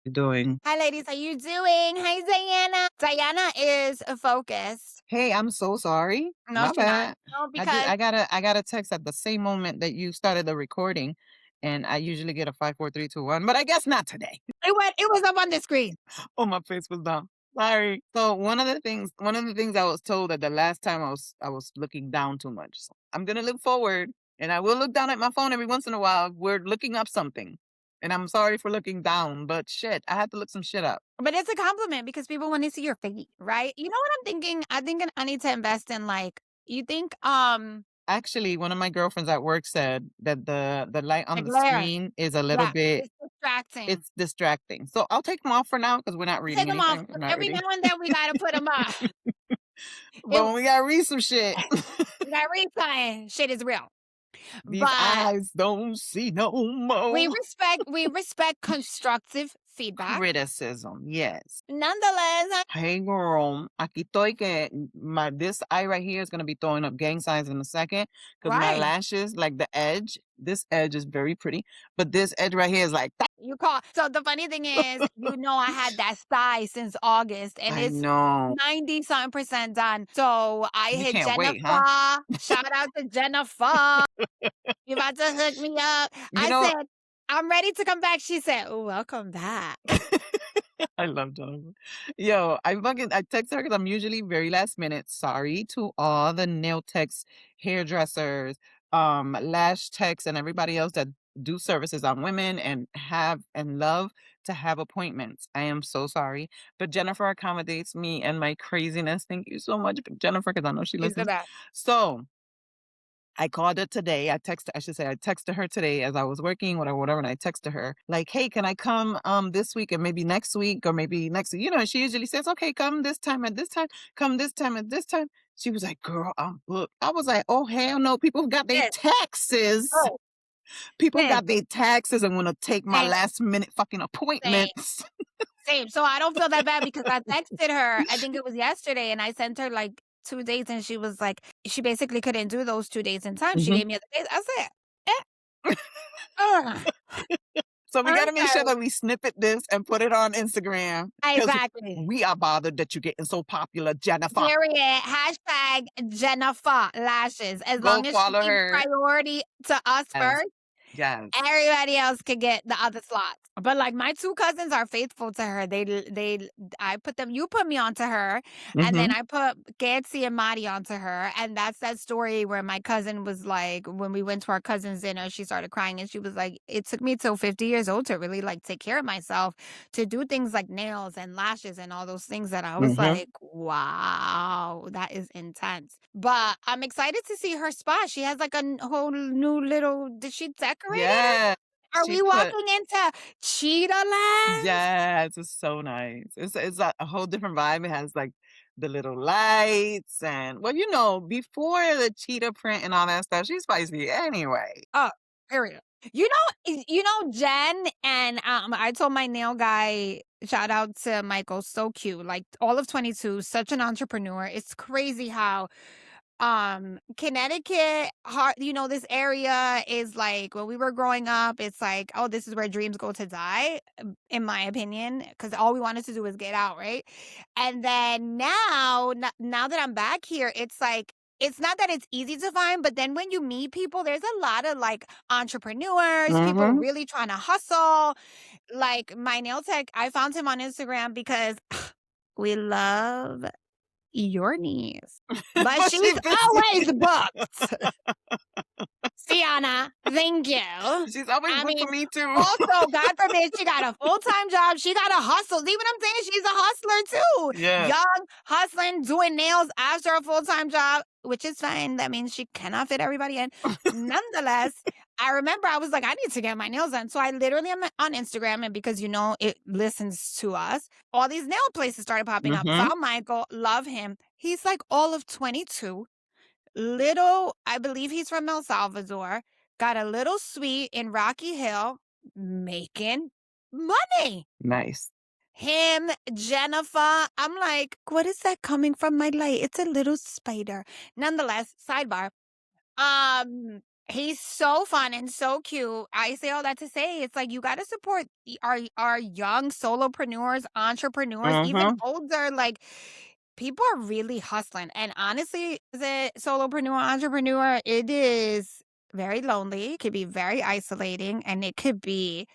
Doing? Hi, ladies. How you doing? Hey, Diana. Diana is focused. Hey, I'm so sorry. No, My she's not. bad. No, I just because I got a text at the same moment that you started the recording, and I usually get a 5, 4, 3, 2, 1, but I guess not today. it was up on the screen. Oh, my face was down. Sorry. So one of the things I was told that the last time I was looking down too much. So I'm gonna look forward, and I will look down at my phone every once in a while. We're looking up something, and I'm sorry for looking down, but shit, I had to look some shit up. But it's a compliment because people want to see your feet, right? You know what I'm thinking? I think I need to invest in you think Actually, one of my girlfriends at work said that the light the on the glare. screen is a little Yeah, bit it's distracting. it's distracting. So I'll take them off for now because we're not Take reading them off. anything. We're But not every now reading. and then we gotta put them up. But It, when we gotta read some shit, we gotta read something. Shit is real. these But eyes don't see no more. we respect constructive feedback. Criticism, yes. Nonetheless, Hey girl, aquí estoy que this eye right here is gonna be throwing up gang signs in a second because my right. lashes, like this edge is very pretty, but this edge right here is like You call. So the funny thing is, I had that sty since August and I it's know. 90 something percent done. So I You hit can't wait, huh? Jennifer. Shout out to Jennifer. You about to hook me up. You I know, said, I'm ready to come back. She said, "Oh, welcome back." I love Jennifer. Yo, I text her because I'm usually very last minute. Sorry to all the nail techs, hairdressers, lash techs, and everybody else that do services on women and have and love to have appointments. I am so sorry. But Jennifer accommodates me and my craziness. Thank you so much, Jennifer, because I know she She's the listens. best. So I called her today. I should say I texted her today as I was working, whatever, and I texted her like, "Hey, can I come this week and maybe next week or maybe next week?" She usually says, "Okay, come this time at this time, come this time at this time." She was like, "Girl, I'm booked." I was like, "Oh hell no, people got their Yes. taxes. Oh, People yes. got their taxes and want to take my Same, last minute fucking same, appointments." same. So I don't feel that bad because I texted her, I think it was yesterday, and I sent her like 2 dates, and she was like, she basically couldn't do those 2 days in time. She Mhm. gave me the days. I said, ugh, So we I'm gotta make sure sorry. that we snippet this and put it on Instagram because Exactly. we are bothered that you're getting so popular, Jennifer. Period. Hashtag Jennifer Lashes. As Go long as she follow gives her. priority to us Yes. first, Yes. everybody else could get the other slots. But like my two cousins are faithful to her. I put them. You put me onto her, and then Mhm. I put Gatsy and Madi onto her. And that's that story where my cousin was like, when we went to our cousin's dinner, she started crying, and she was like, "It took me till 50 years old to really like take care of myself, to do things like nails and lashes and all those things." That I was Mhm. like, "Wow, that is intense." But I'm excited to see her spa. She has like a whole new little. Did she decorate it? Yes. Are She we put walking into Cheetah Land? yes, it's so nice. It's a whole different vibe. It has, like, the little lights and well, before the cheetah print and all that stuff, she's spicy anyway. Oh, period. Jen and I told my nail guy, shout out to Michael, so cute. Like all of 22, such an entrepreneur. It's crazy how Connecticut, this area is like when we were growing up, it's like, oh, this is where dreams go to die, in my opinion, because all we wanted to do was get out, right? And then now that I'm back here, it's like, it's not that it's easy to find, but then when you meet people, there's a lot of like entrepreneurs, people Mhm. really trying to hustle. Like my nail tech, I found him on Instagram because we love your niece. But But she's she busy. always booked. Sienna, thank you. She's always I booked for mean, me too. also, God forbid, she got a full-time job. She got a hustle. See what I'm saying? She's a hustler too. Yeah. Young, hustling, doing nails after a full-time job, which is fine. That means she cannot fit everybody in. Nonetheless, I remember I was like, I need to get my nails done. So I literally am on Instagram, and because it listens to us, all these nail places started popping up. Mhm. Found Michael, love him. He's like all of 22. Little, I believe he's from El Salvador, got a little suite in Rocky Hill, making money. Nice. Him, Jennifer. I'm like, what is that coming from my light? It's a little spider. Nonetheless, sidebar. Um, He's so fun and so cute. I say all that to say it's like you gotta support our young solopreneurs, entrepreneurs, even Mhm. older, like, people are really hustling, and honestly, as a solopreneur, entrepreneur, it is very lonely, it could be very isolating, and it could be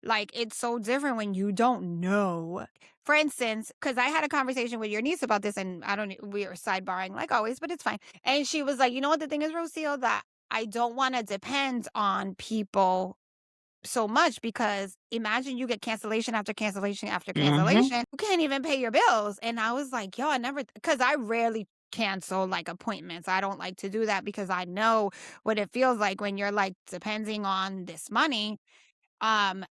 like, it's so different when you don't know. For instance, because I had a conversation with your niece about this, and I don't we were sidebarring like always, but it's fine. And she was like, "You know what the thing is, Rocio, that I don't wanna depend on people so much because imagine you get cancellation after cancellation after Mhm. cancellation, you can't even pay your bills." And I was like, "Yo, I never," because I rarely cancel, like, appointments. I don't like to do that because I know what it feels like when you're, like, depending on this money.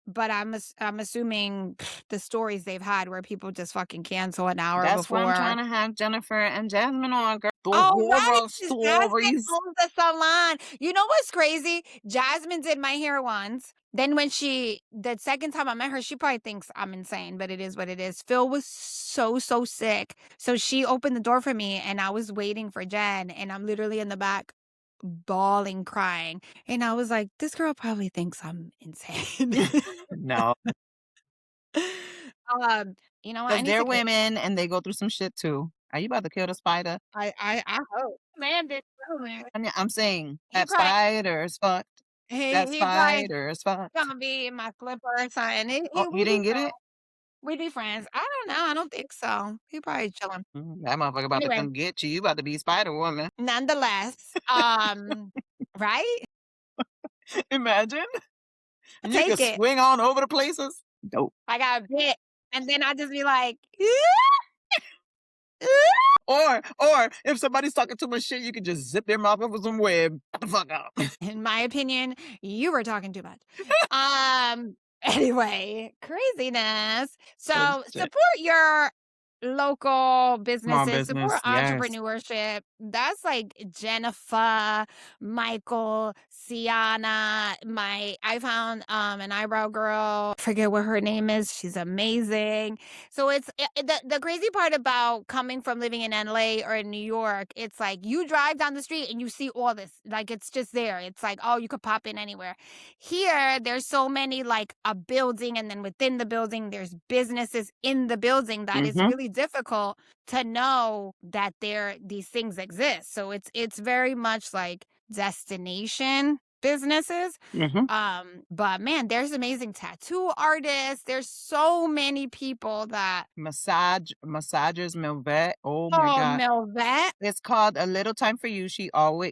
But I'm assuming the stories they've had where people just fucking cancel an hour That's why I'm before. trying to have Jennifer and Jasmine on, girl. The Oh, right, horror 'cause Jasmine stories. owns the salon. You know what's crazy? Jasmine did my hair once. Then when the second time I met her, she probably thinks I'm insane, but it is what it is. Phil was so, so sick. So she opened the door for me and I was waiting for Jen and I'm literally in the back bawling, crying. And I was like, this girl probably thinks I'm insane. No, Um, you know what? I because need they're to get women and they go through some shit too. Are you about to kill the spider? I hope. Man, did so, man. I'm saying He that probably spider is fucked. That he probably spider is fucked. gonna be in my slipper or something. Oh, you We be didn't get friends. it? We be friends. I don't know. I don't think so. He probably chilling. That motherfucker about to Anyway, come get you. You about to be Spider Woman. nonetheless, right? Imagine. I And you take can it. swing on over the places. Dope. I got bit, and then I just be like, Or if somebody's talking too much shit, you can just zip their mouth up with some web. Shut the fuck up. in my opinion, you were talking too much. Anyway, craziness. Oh, So shit. support your local Small businesses, support business, yes. entrepreneurship. That's like Jennifer, Michael, Sienna. I found an eyebrow girl. Forget what her name is. She's amazing. So the crazy part about coming from living in LA or in New York, it's like you drive down the street and you see all this. Like it's just there. It's like, oh, you could pop in anywhere. Here, there's so many like a building, and then within the building, there's businesses in the building that it's Mhm, really difficult to know that these things exist. So it's very much like destination businesses. mhm. But man, there's amazing tattoo artists. There's so many people that Massagers Milvet. Oh my oh god. Melvet, It's called A Little Time for You. She also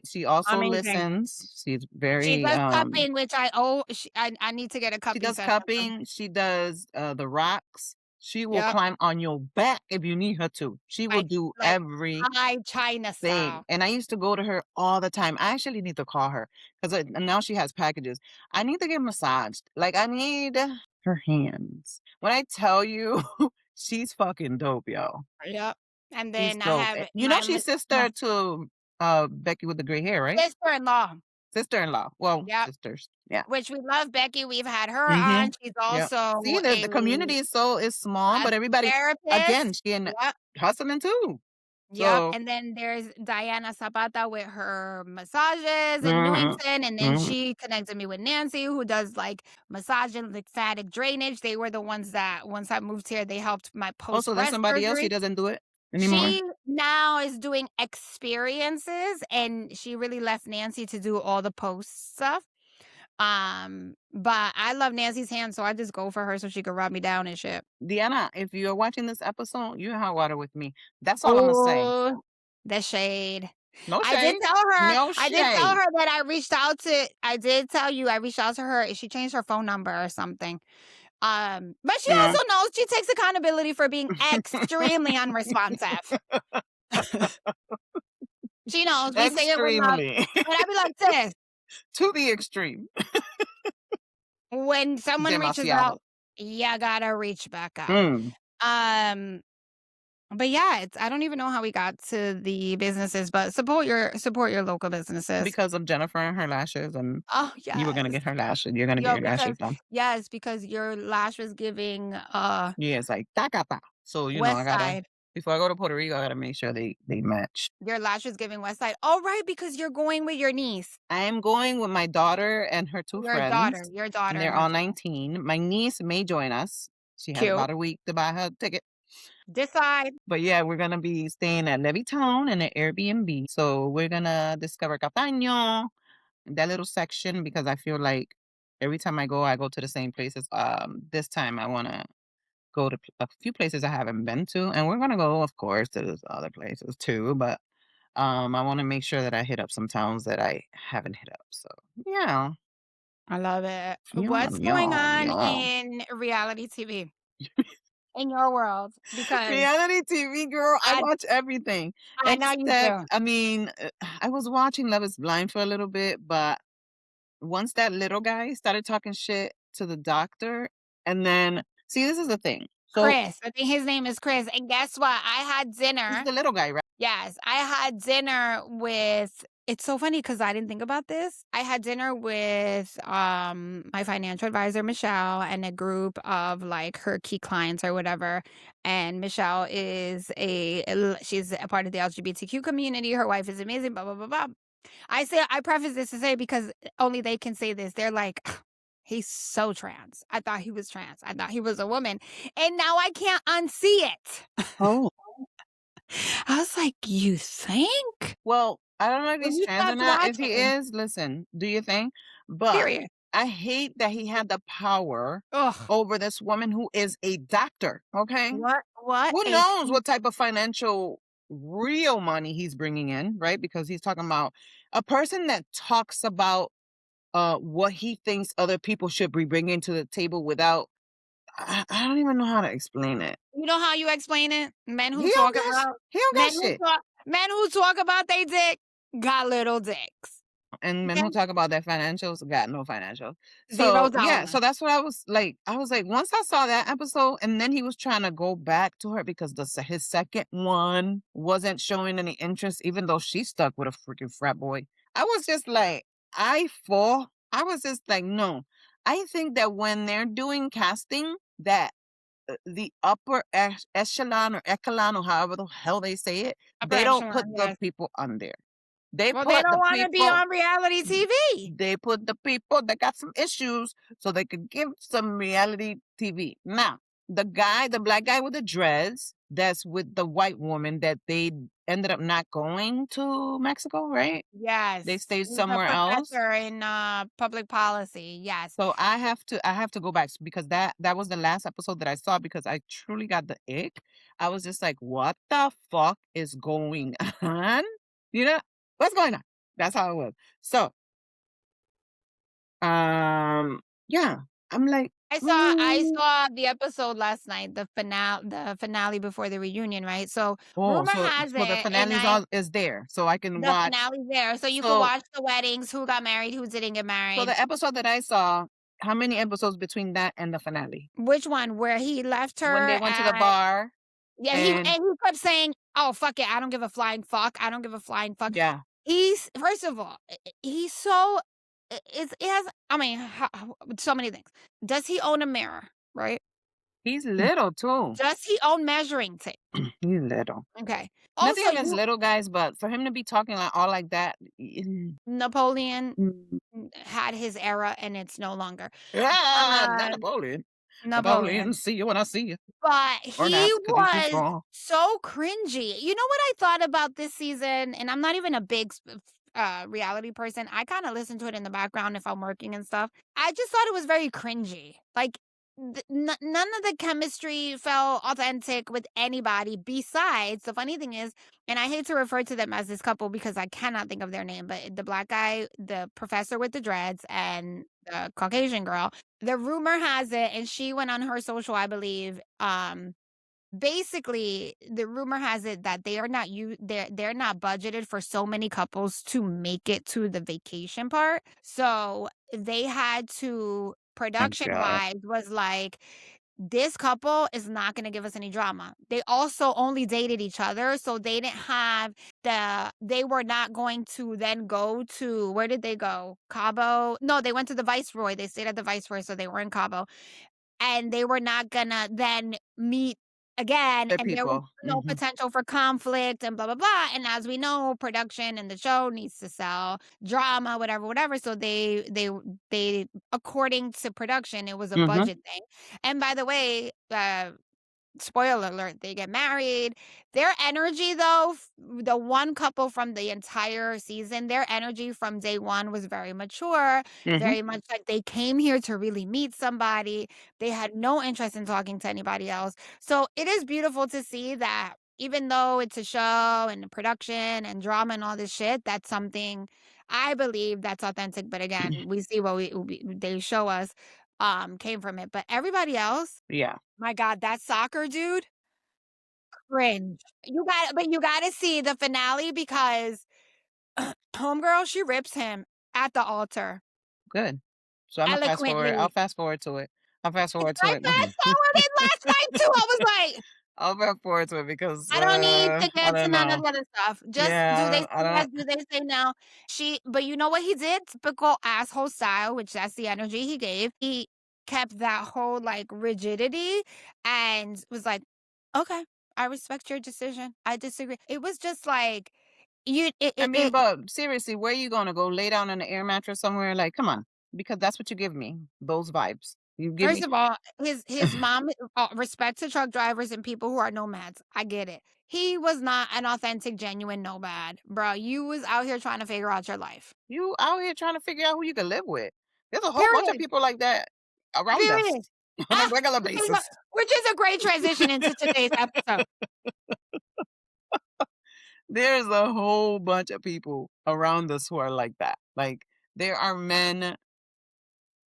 amazing. listens. She's She very, does cupping, which I need to get a she cupping does session from. cupping, she does, the rocks. She will Yep. climb on your back if you need her to. She will Like do like everything, high China style. and I used to go to her all the time. I actually need to call her 'cause, now she has packages. I need to get massaged. Like, I need her hands. When I tell you, she's fucking dope, yo. Yep. And She's then I dope. have You know she's my sister to, Becky with the gray hair, right? sister-in-law. Sister-in-law. Well, Yep. sisters. Yeah. Which we love Becky. We've had her on. Mhm. She's Yep. See, also the community is small, a but everybody again, therapist. she in Yep. hustling too. Yep. So And then there's Diana Zapata with her massages in mhm, Newington. And then mhm. she connected me with Nancy, who does like massage and lymphatic drainage. They were the ones that once I moved here, they helped my Also, post there's breast somebody else, she surgery. doesn't do it anymore. She now is doing experiences and she really left Nancy to do all the post stuff. But I love Nancy's hand, so I just go for her so she could rub me down and shit. Deanna, if you're watching this episode, you hot water with me. That's all Imma say. Oh, the shade. No shade. No I did tell shade. her that I did tell you I reached out to her and she changed her phone number or something. But she Mm. also knows she takes accountability for being extremely unresponsive. She knows we say it with love. Extremely. And I be like, "Sis, To the extreme. when someone reaches Demasiado. out, you gotta reach back out." Mm. Um, but yeah, it's I don't even know how we got to the businesses, but support your local businesses. Because of Jennifer and her lashes, and Oh, you were gonna yes. get her lashes. You're gonna get Yo, your lashes done. because your lash was giving, Yeah, it's like, "Takata." So, West I gotta Side. Before I go to Puerto Rico, I gotta make sure they match. Your lashes giving West Side. Oh, right, because you're going with your niece. I am going with my daughter and her 2 friends, Your and daughter they're and her all 2 friends. 19. My niece may join us. She has Cute. about a week to buy her ticket. Decide. But yeah, we're gonna be staying at Levittown in an Airbnb. So we're gonna discover Cataño, that little section, because I feel like every time I go to the same places. This time I wanna go to a few places I haven't been to, and we're gonna go, of course, to those other places too. But I want to make sure that I hit up some towns that I haven't hit up. So yeah, I love it. yeah, What's going yeah, on yeah. in reality TV in your world? Because Reality TV, girl, I I watch everything I know you except, do. I mean, I was watching Love Is Blind for a little bit, but once that little guy started talking shit to the doctor, and then see, this is the thing. So Chris, I think his name is Chris, and guess what? I had he's dinner. the little guy, right? Yes, I had dinner with it's so funny because I didn't think about this. I had dinner with, my financial advisor, Michelle, and a group of, like, her key clients or whatever, and Michelle is she's a part of the LGBTQ community, her wife is amazing, blah, blah, blah, blah. I preface this to say because only they can say this. They're like, "He's so trans. I thought he was trans. I thought he was a woman, and now I can't unsee it." Oh, I was like, "You think?" well, I don't know if When he's you trans or stopped not. If he watching, is, listen, do your thing. But period. I hate that he had the power Ugh, over this woman who is a doctor. Okay. what Who a knows piece what type of financial real money he's bringing in, right? Because he's talking about a person that talks about what he thinks other people should be bringing to the table without, I don't even know how to explain it. you know how you explain it? He don't got shit. Men who talk about they dick got little dicks, And men okay? who talk about their financials got no financials. So yeah, $0. so that's what I was like. I was like, once I saw that episode, and then he was trying to go back to her because his second one wasn't showing any interest, even though she stuck with a freaking frat boy. I was just like, I was just like, no. I think that when they're doing casting, that the upper echelon or echelon or however the hell they say it, Upper they don't put echelon, the yes. people on there. They Well, they put the don't wanna be people on reality TV. they put the people that got some issues so they could give some reality TV. Now, the black guy with the dreads, that's with the white woman that they ended up not going to Mexico, right? They Yes, stayed he's a somewhere else. professor in, public policy, yes. So I have to go back because that was the last episode that I saw because I truly got the ick. I was just like, what the fuck is going on? You know, what's going on? That's how it was. So yeah, I'm like, I "Mm." saw the episode last night, the finale before the reunion, right? So, Oh, rumor has so the it, and finale's all is there, so I can the watch. finale's there, so you could So watch the weddings, who got married, who didn't get so married. the episode that I saw, how many episodes between that and the finale? Which one? Where he left When they her went to the at bar yeah, and he kept saying, "Oh, fuck it, I don't give a flying fuck, I don't give a flying fuck." yeah, He's first of all, he's so it has I mean, so many things. Does he own a mirror, right? he's little too. Does he own measuring tape? He's little. Okay. Nothing Also, against you little guys, but for him to be talking like all like that, Napoleon mm. had his era and it's no longer. Ah, not Uh, Napoleon. Napoleon, Napoleon. see you when I see you, But or he not, because he's too was strong. so cringy. You know what I thought about this season? And I'm not even a big reality person. I kind of listen to it in the background if I'm working and stuff. I just thought it was very cringy. Like none of the chemistry felt authentic with anybody besides the funny thing is, and I hate to refer to them as this couple because I cannot think of their name, but the black guy, the professor with the dreads, and the Caucasian girl, the rumor has it, and she went on her social, I believe, basically, the rumor has it that they're not budgeted for so many couples to make it to the vacation part. So, they had to My God. production-wise was like, "This couple is not gonna give us any drama." They also only dated each other, so they didn't have they were not going to then go to where did they go? Cabo? No, they went to the Viceroy. They stayed at the Viceroy, so they were in Cabo, and they were not gonna then meet again, The and there was people. no Mhm. potential for conflict and blah blah blah. And as we know, production and the show needs to sell drama, whatever, whatever. So they according to production, it was a Mhm. budget thing. And by the way, spoiler alert, they get married. Their energy though, the one couple from the entire season, their energy from day one was very mature, Mhm. very much like they came here to really meet somebody. They had no interest in talking to anybody else. So it is beautiful to see that even though it's a show and production and drama and all this shit, that's something I believe that's authentic. But again, we see what they show us came from it. But everybody else, Yeah. my god, that soccer dude, cringe. You gotta see the finale because homegirl, she rips him at the altar Good. So Imma fast forward. I'll eloquently. fast forward to it. I'll fast I forward to it. fast-forwarded last night too, I was like, I'll fast forward to it because, "I don't need I tickets don't and none of know. the other stuff. Just do they Yeah, say I yes? don't. Do they say no?" But you know what he did? Typical asshole style, which that's the energy he gave. He kept that whole, like, rigidity and was like, "Okay, I respect your decision. I disagree." It was just like, you I mean, it but seriously, where you gonna go lay down on an air mattress somewhere? Like, come on, because that's what you give me. Those vibes. You give first me. of all, his mom respect to truck drivers and people who are nomads. I get it. He was not an authentic, genuine nomad, bro. You was out here trying to figure out your life. You out here trying to figure out who you can live with. There's a whole bunch of Period. people like that around us Period. on a Ah, regular basis. which is a great transition into today's episode. There's a whole bunch of people around us who are like that. Like, there are men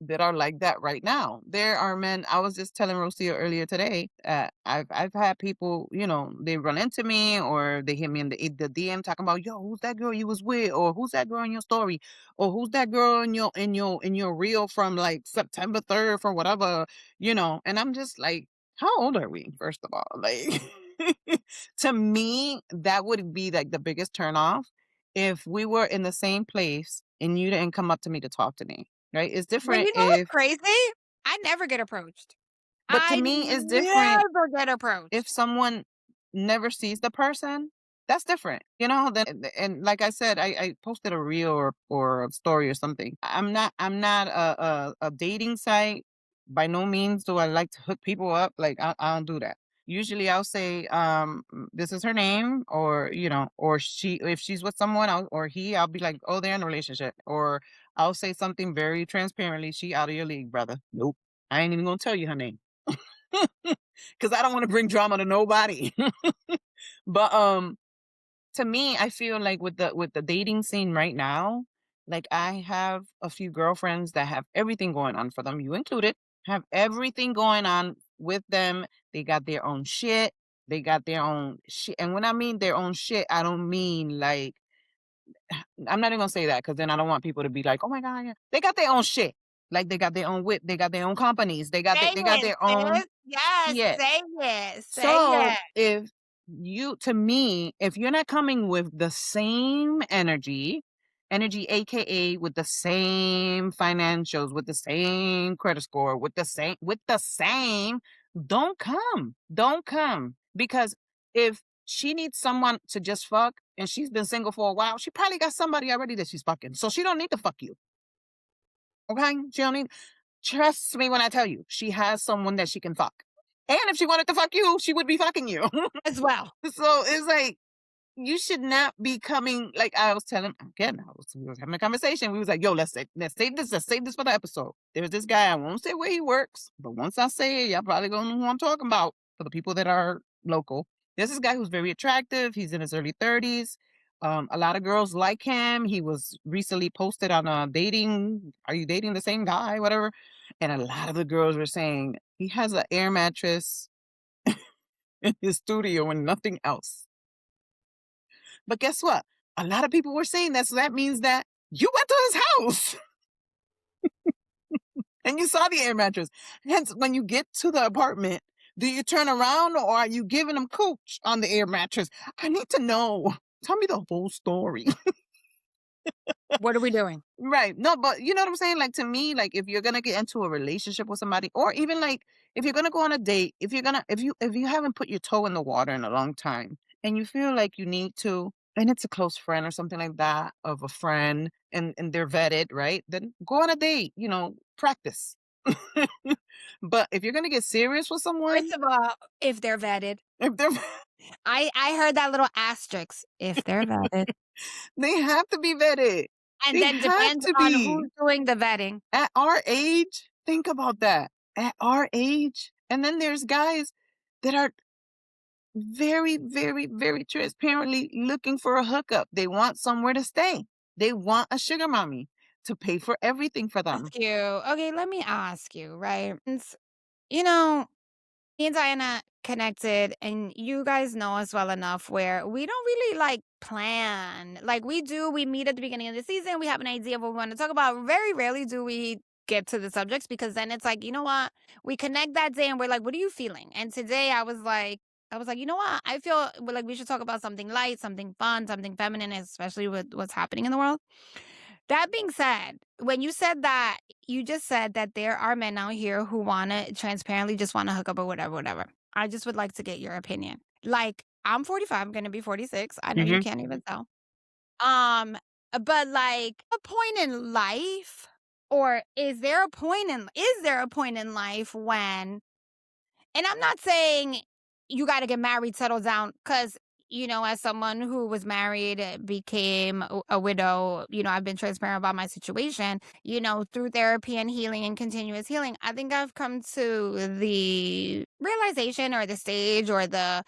that are like that right now. There are men. I was just telling Rocio earlier today. I've had people, they run into me or they hit me in the DM talking about, yo, who's that girl you was with, or who's that girl in your story, or who's that girl in your reel from like September 3rd from whatever. And I'm just like, how old are we? First of all, like, to me, that would be like the biggest turn off if we were in the same place and you didn't come up to me to talk to me. Right? It's But different you know what's if crazy? I never get approached. but to I me, it's different never get if approached. someone never sees the person. That's different, then and like I said, I posted a reel or a story or something. I'm not a dating site. By no means do I like to hook people up. Like, I don't do that. Usually I'll say, this is her name, or she, if she's with someone, I'll be like, oh, they're in a relationship. Or I'll say something very transparently, she out of your league, brother. Nope. I ain't even gonna tell you her name. Because I don't want to bring drama to nobody. But to me, I feel like with the dating scene right now, like, I have a few girlfriends that have everything going on for them, you included, have everything going on with them. They got their own shit. They got their own shit. And when I mean their own shit, I don't mean like, I'm not even gonna say that because then I don't want people to be like, oh my God, yeah. They got their own shit. Like, they got their own whip, they got their own companies, Say they got it, their own. sis. Yes, Yeah. say it, say So it. if to me, if you're not coming with the same energy, AKA with the same financials, with the same credit score, with the same, don't come. Because if she needs someone to just fuck and she's been single for a while, she probably got somebody already that she's fucking. So she don't need to fuck you. Okay? She don't need, trust me when I tell you, she has someone that she can fuck. And if she wanted to fuck you, she would be fucking you. As well. So it's like, you should not be coming. Like, I was telling again, we was having a conversation. We was like, yo, let's save this for the episode. There's this guy, I won't say where he works, but once I say it, y'all probably gonna know who I'm talking about for the people that are local. There's this guy who's very attractive. He's in his early 30s. A lot of girls like him. He was recently posted on a dating. Are you dating the same guy? Whatever. And a lot of the girls were saying he has an air mattress in his studio and nothing else. But guess what? A lot of people were saying that, so that means that you went to his house and you saw the air mattress. Hence, when you get to the apartment, do you turn around or are you giving him coach on the air mattress? I need to know. Tell me the whole story. What are we doing? Right. No, but you know what I'm saying? Like to me, like if you're gonna get into a relationship with somebody, or even like if you're gonna go on a date, if you haven't put your toe in the water in a long time and you feel like you need to, and it's a close friend or something like that of a friend and they're vetted, right? Then go on a date, practice. But if you're gonna get serious with someone, First of all, if they're vetted. if they're I heard that little asterisk, if they're vetted. they have to be vetted. And They then have depends to on be. who's doing the vetting. At our age, think about that. At our age. And then there's guys that are very, very, very transparently looking for a hookup. They want somewhere to stay. They want a sugar mommy to pay for everything for them. Ask you. Okay, let me ask you, right? You know, me and Diana connected, and you guys know us well enough where we don't really like plan. Like we meet at the beginning of the season, we have an idea of what we want to talk about. Very rarely do we get to the subjects because then it's like, you know what? We connect that day and we're like, what are you feeling? And today I was like, you know what? I feel like we should talk about something light, something fun, something feminine, especially with what's happening in the world. That being said, when you said that, you just said that there are men out here who wanna transparently just wanna hook up or whatever, whatever. I just would like to get your opinion. Like, I'm 45, I'm gonna be 46. I know you Hmm. can't even tell. Um, but like a point in life, or is there a point in life when, and I'm not saying you gotta get married, settle down, because as someone who was married, became a widow, I've been transparent about my situation, through therapy and healing and continuous healing. I think I've come to the realization or the stage or the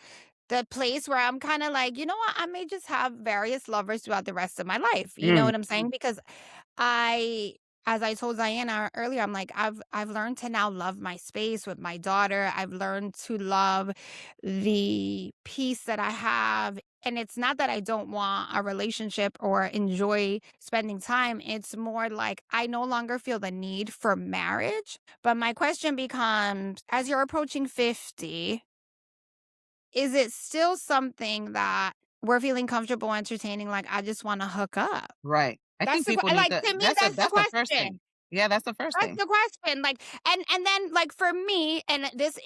place where I'm kind of like, you know what, I may just have various lovers throughout the rest of my life. You know Mm, what I'm saying? Because I as I told Diana earlier, I'm like, I've learned to now love my space with my daughter. I've learned to love the peace that I have. And it's not that I don't want a relationship or enjoy spending time. It's more like I no longer feel the need for marriage. But my question becomes, as you're approaching 50, is it still something that we're feeling comfortable entertaining? Like, I just want to hook up. right. I think people need Like, to to me, that's that's the the first thing. question. Yeah, that's the first That's thing. the question. Like, and then, like, for me, and this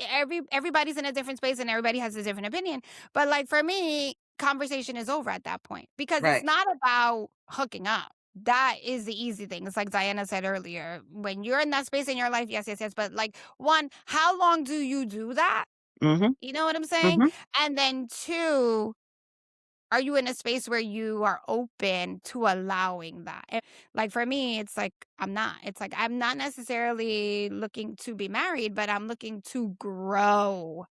everybody's in a different space and everybody has a different opinion. But like for me, conversation is over at that point because it's Right. not about hooking up. That is the easy thing. It's like Diana said earlier. When you're in that space in your life, yes, yes, yes. But like, one, how long do you do that? Mhm. You know what I'm saying? Mhm. And then two, are you in a space where you are open to allowing that? Like for me, it's like I'm not. It's like I'm not necessarily looking to be married, but I'm looking to grow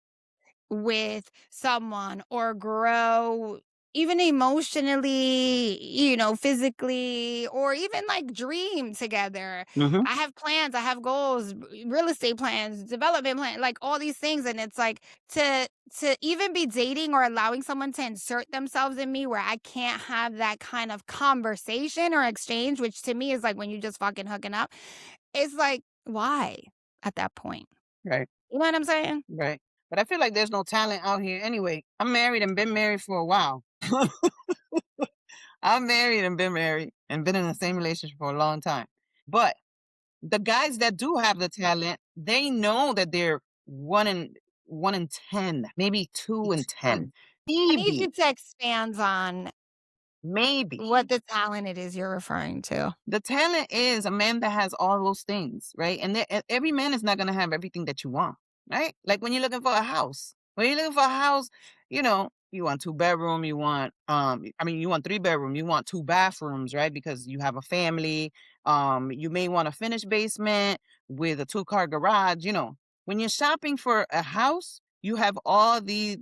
with someone or grow even emotionally, physically, or even like dream together. Mhm. I have plans, I have goals, real estate plans, development plan, like all these things. And it's like to even be dating or allowing someone to insert themselves in me where I can't have that kind of conversation or exchange, which to me is like when you just fucking hooking up. It's like, why at that point? Right. You know what I'm saying? Right. But I feel like there's no talent out here anyway. I'm married and been married for a while. I'm married and been married and been in the same relationship for a long time. But the guys that do have the talent, they know that they're one in 10, maybe two in Um, 10. I need you Maybe, to expand on maybe. what the talent it is you're referring to. The talent is a man that has all those things, right? And every man is not going to have everything that you want, right? Like when you're looking for a house. When you're looking for a house, you want two bedroom, you want three bedroom, you want two bathrooms, right? Because you have a family. You may want a finished basement with a two-car garage. When you're shopping for a house, you have all these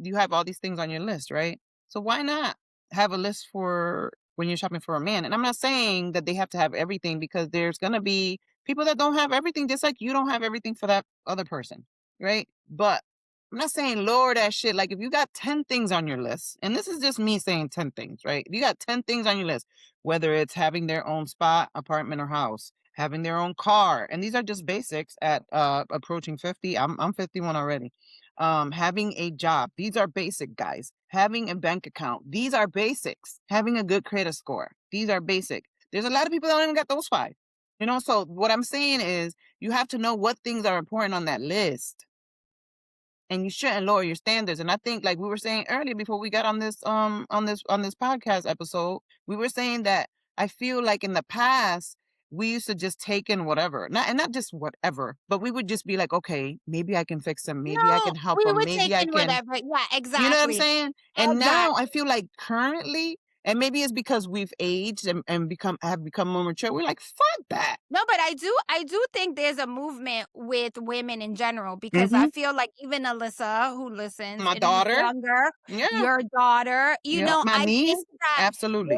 things on your list, right? So why not have a list for when you're shopping for a man? And I'm not saying that they have to have everything because there's going to be people that don't have everything, just like you don't have everything for that other person, right? But I'm not saying lower that shit. Like if you got 10 things on your list, and this is just me saying 10 things, right? If you got 10 things on your list, whether it's having their own spot, apartment, or house, having their own car, and these are just basics at approaching 50. I'm 51 already. Having a job, these are basic, guys. Having a bank account, these are basics. Having a good credit score, these are basic. There's a lot of people that don't even got those 5. So what I'm saying is you have to know what things are important on that list, and you shouldn't lower your standards. And I think, like we were saying earlier before we got on this podcast episode, we were saying that I feel like in the past we used to just take in whatever, not just whatever, but we would just be like, okay, maybe I can fix them, maybe I No, can help we them, would maybe take I in can, whatever. Yeah, you know what I'm exactly. saying? And now I Exactly. feel like currently, and maybe it's because we've aged and become more mature. We're like, fuck that. No, but I do think there's a movement with women in general because I Hmm. feel like even Alyssa, who listens, My and daughter, younger, yeah, your daughter, yeah, my I niece, think that absolutely.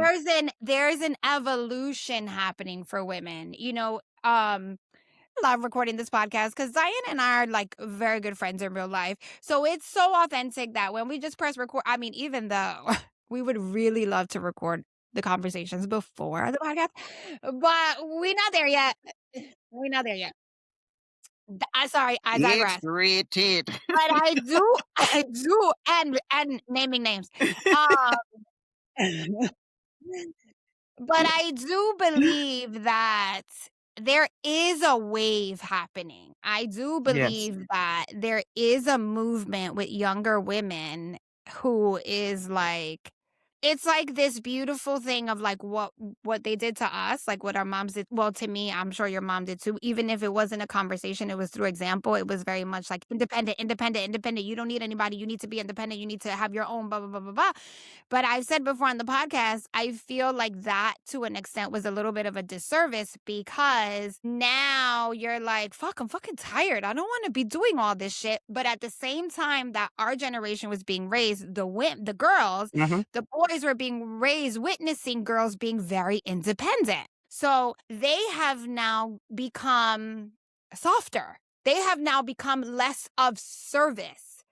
there's an evolution happening for women. Love recording this podcast because Diane and I are like very good friends in real life. So it's so authentic that when we just press record, I mean, even though we would really love to record the conversations before the podcast, but we're not there yet. We're not there yet. I sorry, I It's digress. rated. But I do, and naming names. Um, But I do believe that there is a wave happening. I do Yes. believe that there is a movement with younger women who is like it's like this beautiful thing of like what they did to us, like what our moms did. Well, to me, I'm sure your mom did too. Even if it wasn't a conversation, it was through example. It was very much like independent, independent, independent. You don't need anybody. You need to be independent. You need to have your own blah blah blah blah blah. But I've said before on the podcast, I feel like that to an extent was a little bit of a disservice because now you're like, fuck, I'm fucking tired. I don't want to be doing all this shit. But at the same time that our generation was being raised, the girls, Hmm. the boys were being raised witnessing girls being very independent. So they have now become softer. They have now become less of service.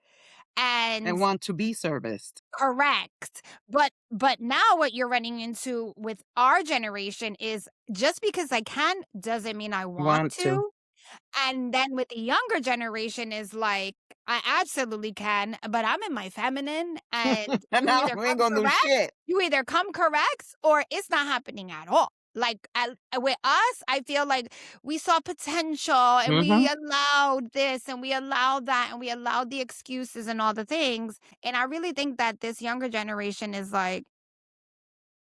And And want to be serviced. correct. But now what you're running into with our generation is just because I can doesn't mean I want Want to. to. And then with the younger generation is like, I absolutely can, but I'm in my feminine and And you now either we ain't come gonna do correct, shit. or it's not happening at all. Like with us, I feel like we saw potential and we Hmm. allowed this and we allowed that and we allowed the excuses and all the things. And I really think that this younger generation is like,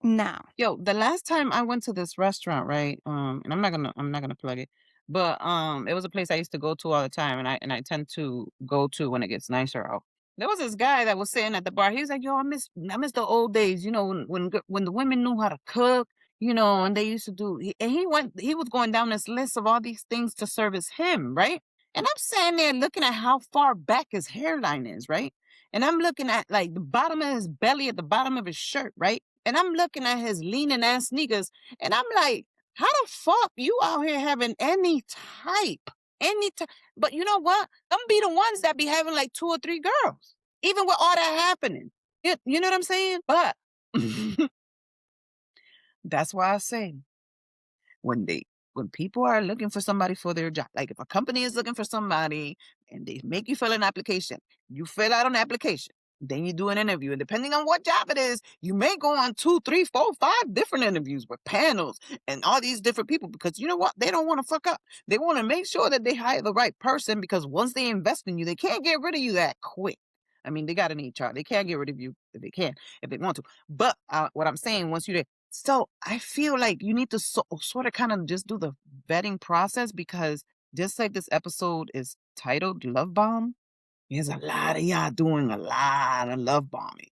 no. Yo, the last time I went to this restaurant, right? And I'm not gonna plug it, but it was a place I used to go to all the time, and I tend to go to when it gets nicer out. There was this guy that was sitting at the bar. He was like, "Yo, I miss the old days, when the women knew how to cook, and they used to do." And he was going down this list of all these things to service him, right? And I'm sitting there looking at how far back his hairline is, right? And I'm looking at like the bottom of his belly at the bottom of his shirt, right? And I'm looking at his leaning ass sneakers, and I'm like, how the fuck you out here having any type? But you know what? Them be the ones that be having like 2 or 3 girls, even with all that happening. You know what I'm saying? But that's why I say when people are looking for somebody for their job, like if a company is looking for somebody and they make you fill an application, you fill out an application, then you do an interview. And depending on what job it is, you may go on 2, 3, 4, 5 different interviews with panels and all these different people because you know what? They don't want to fuck up. They want to make sure that they hire the right person because once they invest in you, they can't get rid of you that quick. I mean, they got an HR. They can't get rid of you if they want to. But what I'm saying, once you're so I feel like you need to sort of kind of just do the vetting process because just like this episode is titled Love Bomb, there's a lot of y'all doing a lot of love bombing.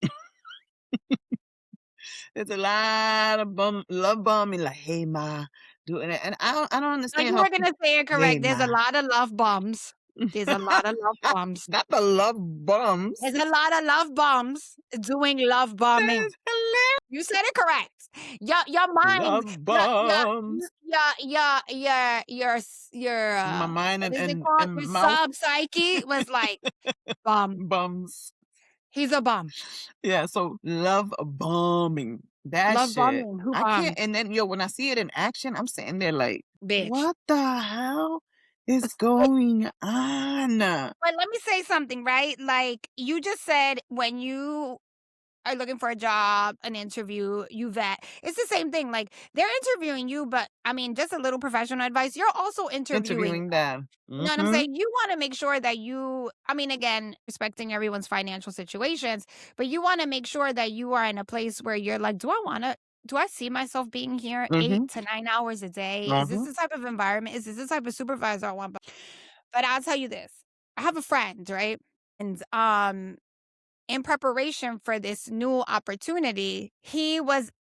There's a lot of love bombing, like, hey ma, doing it. And I don't No, understand you how were people, gonna say it hey correct. There's a ma. lot of love bombs. There's a lot of love not, bombs. not the love There's bombs. a lot of love bombs doing love That bombing. is hilarious. You said it correct. Your mind, Love your bombs. My mind what and, is it and, called? and Your mouth sub psyche was like, bum. bums. He's a bum. Yeah, so love bombing. That Love shit. bombing. Who I can't, bombed? and then when I see it in action, I'm sitting there like, Bitch. what the hell is going on? But let me say something, right? Like you just said when you are looking for a job, an interview, you vet. It's the same thing. Like they're interviewing you, but I mean, just a little professional advice. You're also interviewing. Interviewing them. You know what I'm Mhm. saying? You wanna make sure that I mean, again, respecting everyone's financial situations, but you wanna make sure that you are in a place where you're like, do I see myself being here 8 Mhm. to 9 hours a day? Is this Mhm. the type of environment? Is this the type of supervisor I want? But I'll tell you this, I have a friend, right? And, in preparation for this new opportunity, she's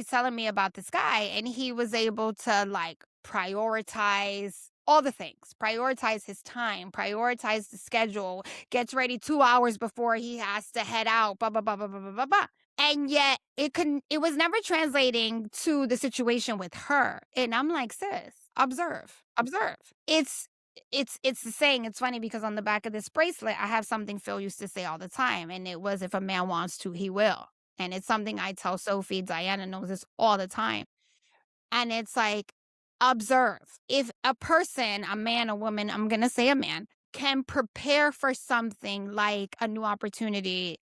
telling me about this guy, and he was able to like prioritize all the things, prioritize his time, prioritize the schedule, gets ready 2 hours before he has to head out, blah, blah, blah, blah, blah, blah, blah, blah. And yet it was never translating to the situation with her. And I'm like, sis, observe, observe. It's the saying. It's funny because on the back of this bracelet, I have something Phil used to say all the time, and it was, "If a man wants to, he will." And it's something I tell Sophie, Diana knows this all the time. And it's like, observe. If a person, a man, a woman, I'm gonna say a man, can prepare for something like a new opportunity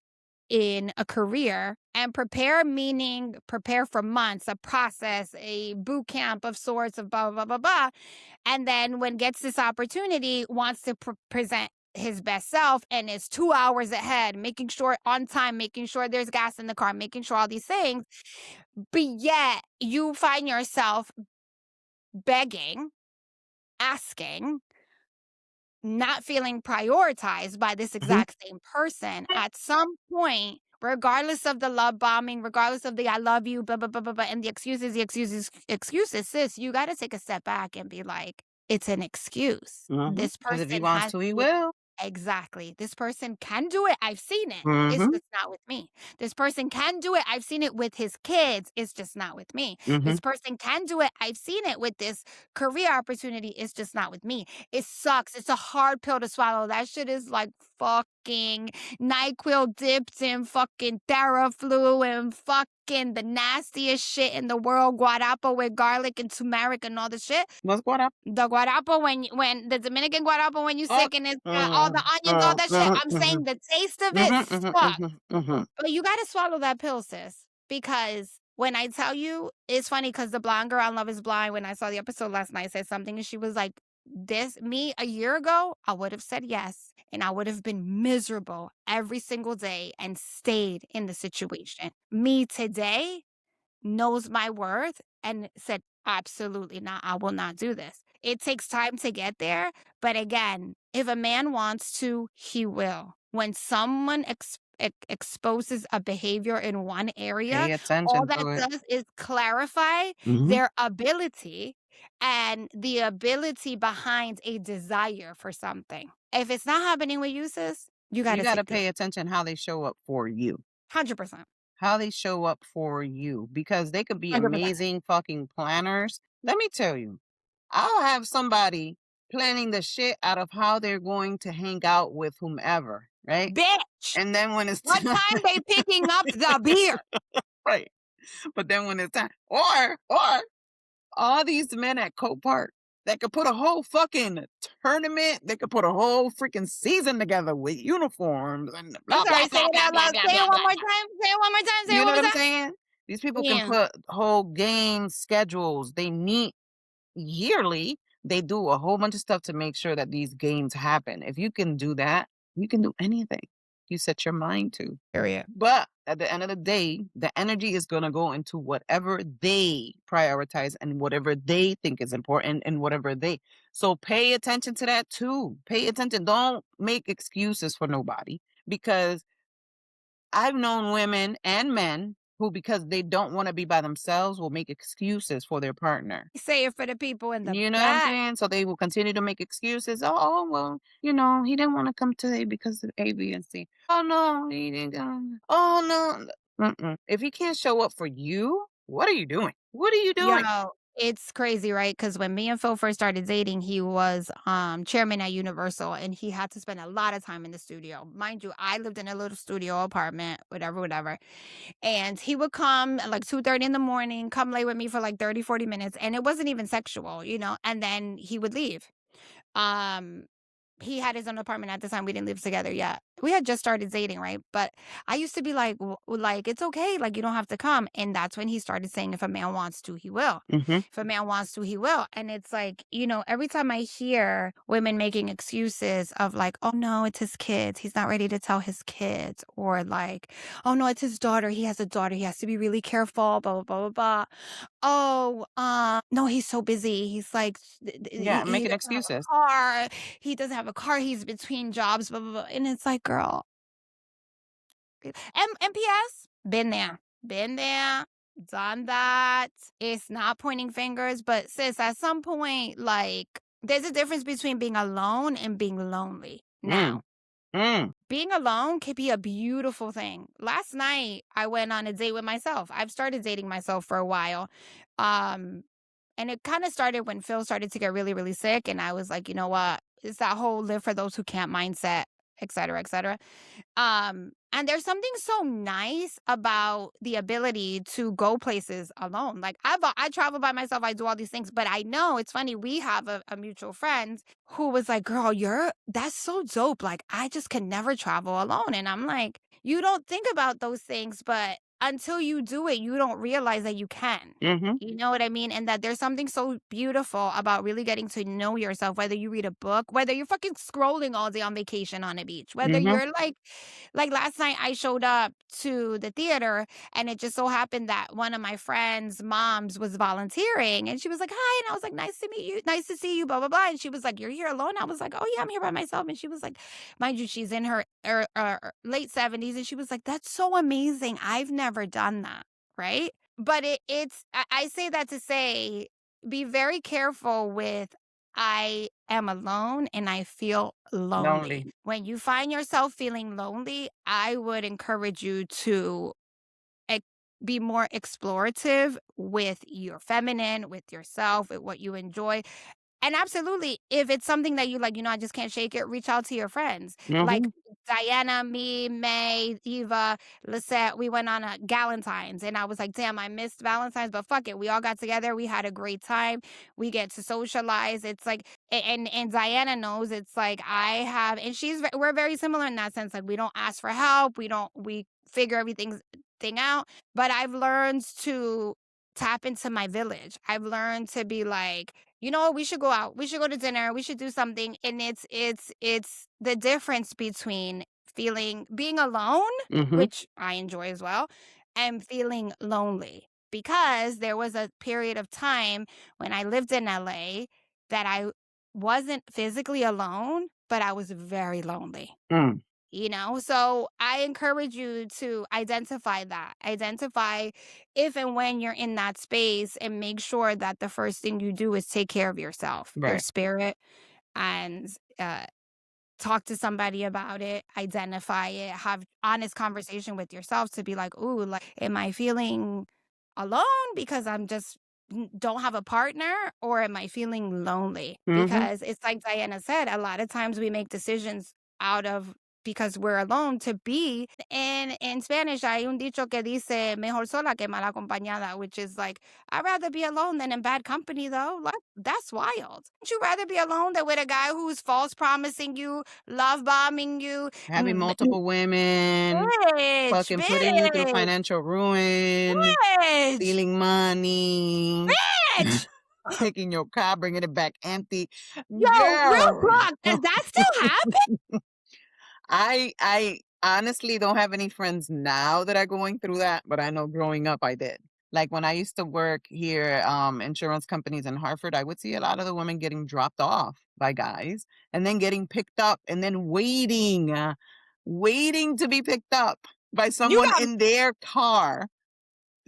in a career, and prepare meaning prepare for months, a process, a boot camp of sorts of blah blah blah blah, and then when gets this opportunity, wants to present his best self and is 2 hours ahead, making sure on time, making sure there's gas in the car, making sure all these things, but yet you find yourself begging, asking, not feeling prioritized by this Mhm. exact same person at some point, regardless of the love bombing, regardless of the I love you, blah, blah, blah, blah, blah, and the excuses, sis, you got to take a step back and be like, it's an excuse. Mhm. This 'Cause if he person wants has to, he the will. Exactly. This person can do it. I've seen it. It's Mhm. just not with me. This person can do it. I've seen it with his kids. It's just not with me. This Mhm. person can do it. I've seen it with this career opportunity. It's just not with me. It sucks. It's a hard pill to swallow. That shit is like fucking NyQuil dipped in fucking Theraflu and fucking the nastiest shit in the world. Guarapo with garlic and turmeric and all the shit. What's going on? The guarapo when the Dominican guarapo when you Oh. sick and it's got all the Mm, onions, all mm, that shit. mhm, I'm mhm. saying the taste of it Mhm, mhm, sucks. mhm, mhm. But you gotta swallow that pill, sis. Because when I tell you, it's funny because the blonde girl on Love is Blind, when I saw the episode last night, said something and she was like, this me a year ago, I would have said yes. And I would have been miserable every single day and stayed in the situation. Me today knows my worth and said, absolutely not. I will not do this. It takes time to get there. But again, if a man wants to, he will. When someone exposes a behavior in one area, Pay all attention that to it. does is clarify Mhm. their ability and the ability behind a desire for something. If it's not happening with you, sis, you got You to gotta take the pay attention how they show up for you. 100%. How they show up for you, because they could be 100%. amazing fucking planners. Let me tell you, I'll have somebody planning the shit out of how they're going to hang out with whomever, right? Bitch. And then when it's What time, time they picking up the beer? right? But then when it's time, or all these men at Copart that could put a whole fucking tournament, they could put a whole freaking season together with uniforms and I'm blah blah sorry, say blah it blah out blah loud. blah Say it blah one blah. more time. Say it one more time. Say it You one know more what I'm time. saying? These people can Yeah. put whole game schedules. They meet yearly. They do a whole bunch of stuff to make sure that these games happen. If you can do that, you can do anything you set your mind to. Period. But at the end of the day, the energy is going to go into whatever they prioritize and whatever they think is important and whatever they. So pay attention to that too. Pay attention. Don't make excuses for nobody, because I've known women and men who, because they don't want to be by themselves, will make excuses for their partner. Say it for the people in the You know what I'm back. saying? So they will continue to make excuses. Oh, well, he didn't want to come today because of A, B, and C. Oh, no, he didn't. Oh, no. Mm-mm. If he can't show up for you, what are you doing? What are you Yo, doing? it's crazy, right? Because when me and Phil first started dating, he was chairman at Universal and he had to spend a lot of time in the studio. Mind you, I lived in a little studio apartment, whatever, whatever. And he would come at like 2:30 in the morning, come lay with me for like 30, 40 minutes. And it wasn't even sexual, and then he would leave. Um he had his own apartment at the time. We didn't live together yet. We had just started dating, right? But I used to be like, like it's okay, like you don't have to come. And that's when he started saying, if a man wants to, he will. Mhm. If a man wants to, he will. And it's like, every time I hear women making excuses of like, oh no, it's his kids, he's not ready to tell his kids, or like, oh no, it's his daughter, he has a daughter, he has to be really careful, blah blah blah blah blah. Oh, no, he's so busy. He's like, Yeah, he making doesn't have excuses. a car. He doesn't have a car. He's between jobs, blah, blah, blah. And it's like, girl, MPS, been there, done that. It's not pointing fingers, but sis, at some point, like, there's a difference between being alone and being lonely. Mm, Now, mm, being alone can be a beautiful thing. Last night, I went on a date with myself. I've started dating myself for a while. Um, and it kind of started when Phil started to get really, really sick. And I was like, you know what? It's that whole live for those who can't mindset, et cetera, et cetera. And there's something so nice about the ability to go places alone. Like I travel by myself, I do all these things, but I know it's funny. We have a mutual friend who was like, "Girl, that's so dope. Like I just can never travel alone." And I'm like, "You don't think about those things, but until you do it, you don't realize that you can." mhm, You know what I mean? And that there's something so beautiful about really getting to know yourself, whether you read a book, whether you're fucking scrolling all day on vacation on a beach, whether mhm, you're like last night I showed up to the theater and it just so happened that one of my friends' moms was volunteering and she was like, "Hi." And I was like, "Nice to meet you. Nice to see you, blah, blah, blah." And she was like, "You're here alone?" I was like, "Oh, yeah, I'm here by myself." And she was like, mind you, she's in her late 70s. And she was like, "That's so amazing. I've never done that." Right. But I say that to say, be very careful with I am alone and I feel lonely. lonely. When you find yourself feeling lonely, I would encourage you to ex- be more explorative with your feminine, with yourself, with what you enjoy. And absolutely, if it's something that you like, I just can't shake it, reach out to your friends. Like Mhm, Diana, me, May, Eva, Lisette, we went on a Galentine's and I was like, damn, I missed Valentine's, but fuck it. We all got together. We had a great time. We get to socialize. It's like, and Diana knows it's like I have, and we're very similar in that sense. Like we don't ask for help. We figure thing out. But I've learned to tap into my village. I've learned to be like, you know what, we should go out, we should go to dinner, we should do something. And it's the difference between being alone, mhm, which I enjoy as well, and feeling lonely, because there was a period of time when I lived in LA that I wasn't physically alone, but I was very lonely. mm. So I encourage you to identify if and when you're in that space, and make sure that the first thing you do is take care of yourself, your Right. spirit, and talk to somebody about it, identify it, have honest conversation with yourself to be like, "Ooh, like, am I feeling alone because I'm just don't have a partner, or am I feeling lonely?" Mhm, Because it's like Diana said, a lot of times we make decisions out of because we're alone to be. In Spanish, hay un dicho que dice, mejor sola que mal acompañada, which is like, I'd rather be alone than in bad company, though. Like, that's wild. Would you rather be alone than with a guy who's false promising you, love bombing you, having multiple women, bitch, fucking putting you through bitch, financial ruin, bitch, stealing money, bitch. taking your car, bringing it back empty. Yo, real Girl. talk. Does that still happen? I honestly don't have any friends now that are going through that, but I know growing up I did. Like when I used to work here, insurance companies in Hartford, I would see a lot of the women getting dropped off by guys and then getting picked up and then waiting to be picked up by You someone got in their car.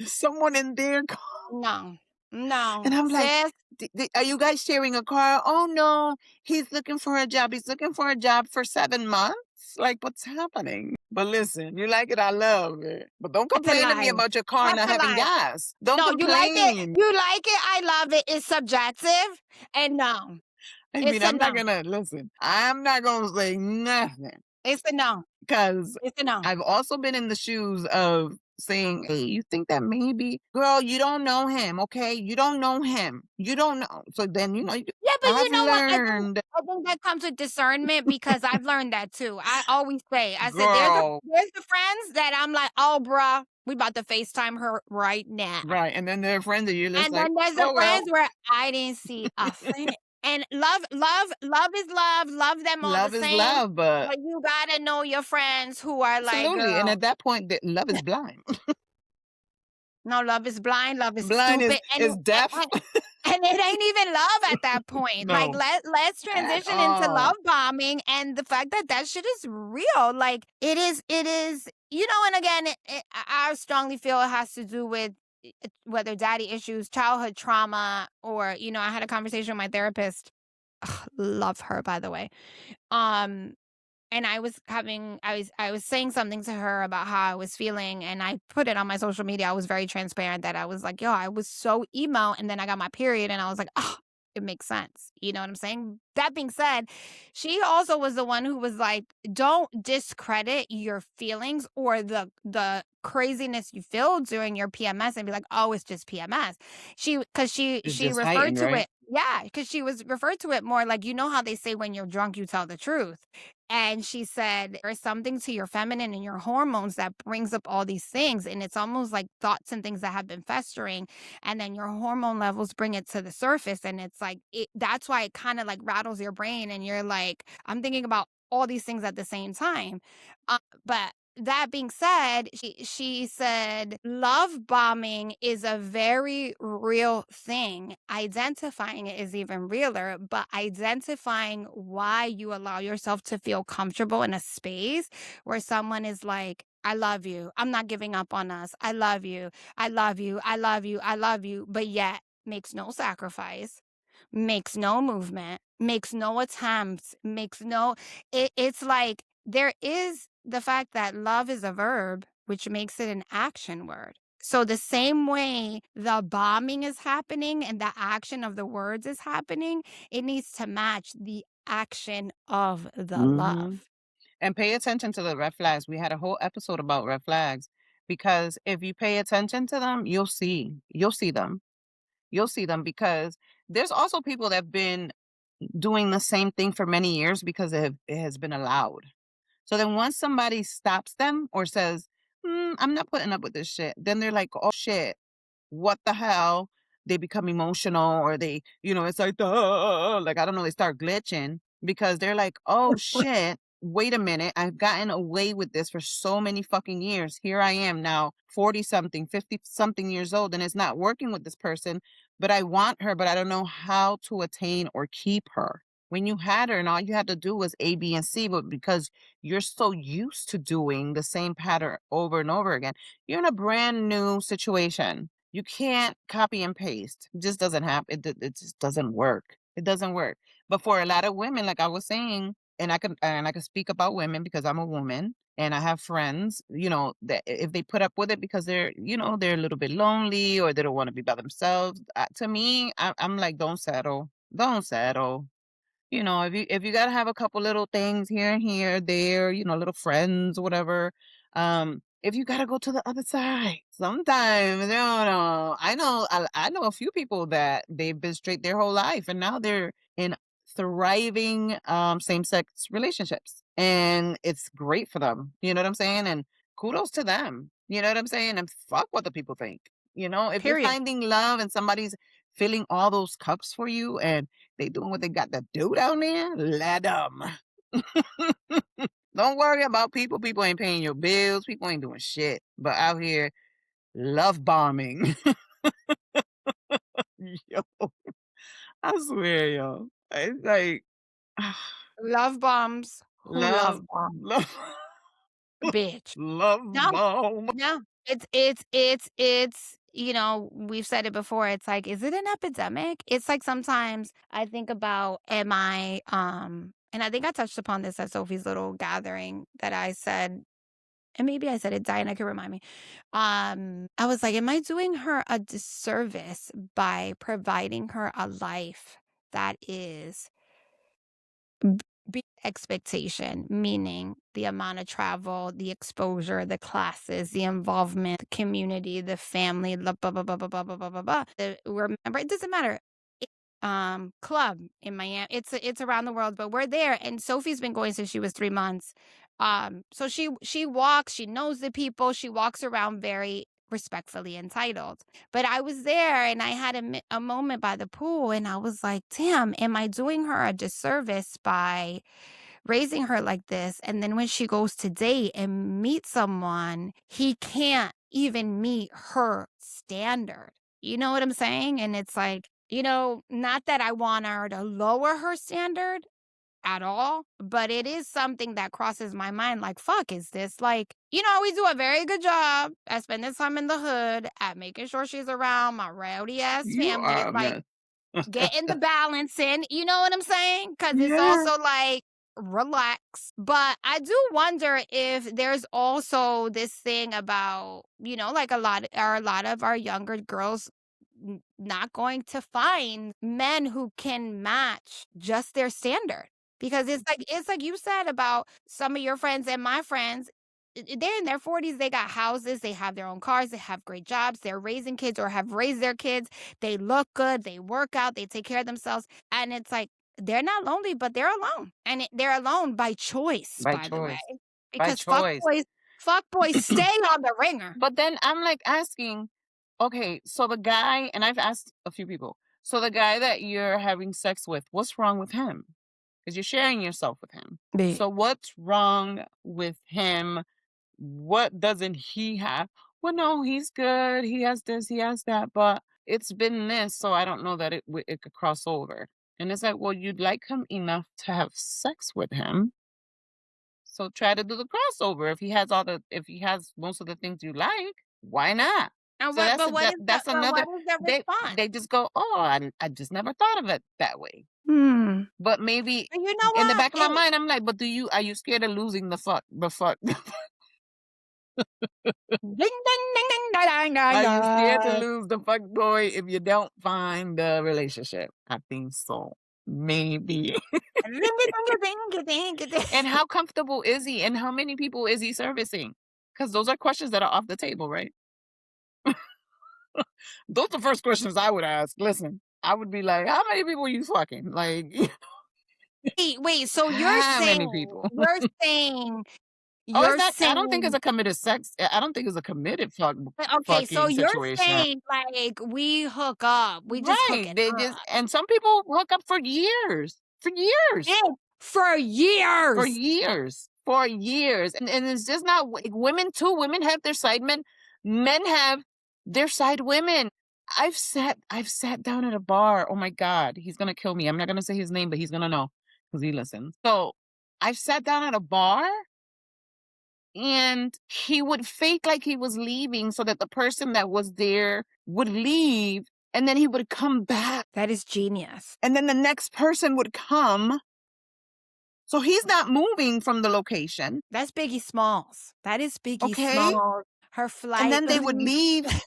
Someone in their car. no, no, And I'm like, sis. Are you guys sharing a car? Oh no, he's looking for a job. He's looking for a job for 7 months. Like, what's happening? But listen, you like it, I love it. But don't That's a complain to me lie. about your car That's not a having lie. gas. Don't No, you like it. complain. You like it. I love it. It's subjective, and no, I it's mean, a no. I'm not gonna say nothing. It's a no. 'Cause It's a no. I've also been in the shoes of saying, "Hey, you think that maybe girl, you don't know him, okay? You don't know him. You don't know." So then, Yeah, but you I've know what? I think learned, I think that comes with discernment because I've learned that too. I always say, I said, girl, there's the friends that I'm like, "Oh, bruh, we about to FaceTime her right now." right, and then there are friends that you're just And like, then there's the "Oh, friends well, where I didn't see a thing. And love is love them all the love is same, love," but but you gotta know your friends who are like, absolutely, and "Girl, at that point, the love is blind. no, love is blind, love is Blind stupid," is deaf. and it ain't even love at that point. Like, No, let's at transition into love all. bombing and the fact that that shit is real. Like, it is, and again, I strongly feel it has to do with whether daddy issues, childhood trauma, or, I had a conversation with my therapist. Ugh, love her, by the way. Um, and I was saying something to her about how I was feeling, and I put it on my social media. I was very transparent that I was like, "Yo, I was so emo, and then I got my period, and I was like, oh, it makes sense." You know what I'm saying? That being said, she also was the one who was like, "Don't discredit your feelings or the craziness you feel during your PMS and be like, oh, it's just PMS." Because she It's she just referred heightened, to right? it, yeah, because she was referred to it more like, how they say when you're drunk you tell the truth. And she said, there's something to your feminine and your hormones that brings up all these things. And it's almost like thoughts and things that have been festering. And then your hormone levels bring it to the surface. And it's like, that's why it kind of like rattles your brain. And you're like, I'm thinking about all these things at the same time. But that being said, she said love bombing is a very real thing. Identifying it is even realer, but identifying why you allow yourself to feel comfortable in a space where someone is like, I love you. I'm not giving up on us. I love you. I love you. I love you. I love you. But yet makes no sacrifice, makes no movement, makes no attempts, makes no, it's like there is the fact that love is a verb, which makes it an action word. So the same way the bombing is happening and the action of the words is happening, it needs to match the action of the Mhm. love. And pay attention to the red flags. We had a whole episode about red flags because if you pay attention to them, you'll see. You'll see them. You'll see them because there's also people that have been doing the same thing for many years because it has been allowed. So then once somebody stops them or says, I'm not putting up with this shit, then they're like, oh shit, what the hell? They become emotional or it's like, "Duh," like, I don't know, they start glitching because they're like, oh shit, wait a minute. I've gotten away with this for so many fucking years. Here I am now, 40 something, 50 something years old, and it's not working with this person, but I want her, but I don't know how to attain or keep her. When you had her and all you had to do was A, B, and C, but because you're so used to doing the same pattern over and over again, you're in a brand new situation. You can't copy and paste. It just doesn't happen. It just doesn't work. It doesn't work. But for a lot of women, like I was saying, and I can speak about women because I'm a woman and I have friends, that if they put up with it because they're a little bit lonely or they don't want to be by themselves. To me, I'm like, don't settle. Don't settle. If you gotta have a couple little things here and here, there, little friends, whatever. If you gotta go to the other side, sometimes, I know a few people that they've been straight their whole life, and now they're in thriving same sex relationships, and it's great for them. You know what I'm saying? And kudos to them. You know what I'm saying? And fuck what the people think. If you're Period. finding love and somebody's filling all those cups for you and they doing what they got to do down there, let them. Don't worry about people. People ain't paying your bills. People ain't doing shit. But out here, love bombing. Yo, I swear, yo. It's like, Love bombs. Who love, love bombs? love, Bitch. love No, bomb. no. It's we've said it before. It's like, is it an epidemic? It's like sometimes I think about, am I and I think I touched upon this at Sophie's little gathering that I said, and maybe I said it, Diana can remind me. I was like, am I doing her a disservice by providing her a life that is Be expectation, meaning the amount of travel, the exposure, the classes, the involvement, the community, the family, the blah, blah, blah, blah, blah, blah, blah, blah, blah. Remember, it doesn't matter. Club in Miami. It's around the world, but we're there. And Sophie's been going since she was 3 months. So she walks, she knows the people, she walks around very respectfully entitled. But I was there and I had a moment by the pool and I was like, damn, am I doing her a disservice by raising her like this? And then when she goes to date and meet someone, he can't even meet her standard. You know what I'm saying? And it's like, not that I want her to lower her standard at all, but it is something that crosses my mind like, fuck, is this like, we do a very good job at spending time in the hood, at making sure she's around my rowdy ass You family. are It's a like mess. getting the balance in, you know what I'm saying? Because it's Yeah. also like, relax. But I do wonder if there's also this thing about, like a lot of our younger girls not going to find men who can match just their standard. Because it's like you said about some of your friends and my friends, they're in their 40s, they got houses, they have their own cars, they have great jobs, they're raising kids or have raised their kids, they look good, they work out, they take care of themselves, and it's like they're not lonely, but they're alone, and they're alone by choice, By by the way, choice. By because choice. fuck boys stay on the ringer. But then I'm like asking, okay, so the guy, and I've asked a few people, so the guy that you're having sex with, what's wrong with him? Because you're sharing yourself with him. Be So what's wrong with him? What doesn't he have? Well, no, he's good. He has this, he has that, but it's been this, so I don't know that it could cross over. And it's like, well, you'd like him enough to have sex with him. So try to do the crossover. If he has most of the things you like, why not? and So what that's but a, what that, is the that's but another. what is the They response? they just go, oh, I just never thought of it that way. Hmm. But maybe And you know in the what? back of my mind, I'm like, but are you scared of losing the fuck? Ding, ding, ding, ding, da, da, da, Are you scared to da. lose the fuck boy if you don't find the relationship? I think so. Maybe. Ding, ding, ding, ding, ding, ding, ding. And how comfortable is he? And how many people is he servicing? Because those are questions that are off the table, right? Those are the first questions I would ask. Listen, I would be like, how many people you fucking? Like, Wait, so you're how many saying people? you're saying Oh, it's you're not, I don't think it's saying a committed sex. I don't think it's a committed okay, so fucking you're situation. saying, like, we hook up, we just hook Right. it They just, up. and some people hook up for years. For years. Yeah, for For years. years. For years. And it's just not women too. Women have their side men. Men have their side women. I've sat down at a bar. Oh my God, he's gonna kill me. I'm not gonna say his name, but he's gonna know because he listens. So I've sat down at a bar and he would fake like he was leaving so that the person that was there would leave and then he would come back. That is genius. And then the next person would come. So he's not moving from the location. That's Biggie Smalls. That is Biggie Okay. Smalls. Her And flight then they would leave. leave.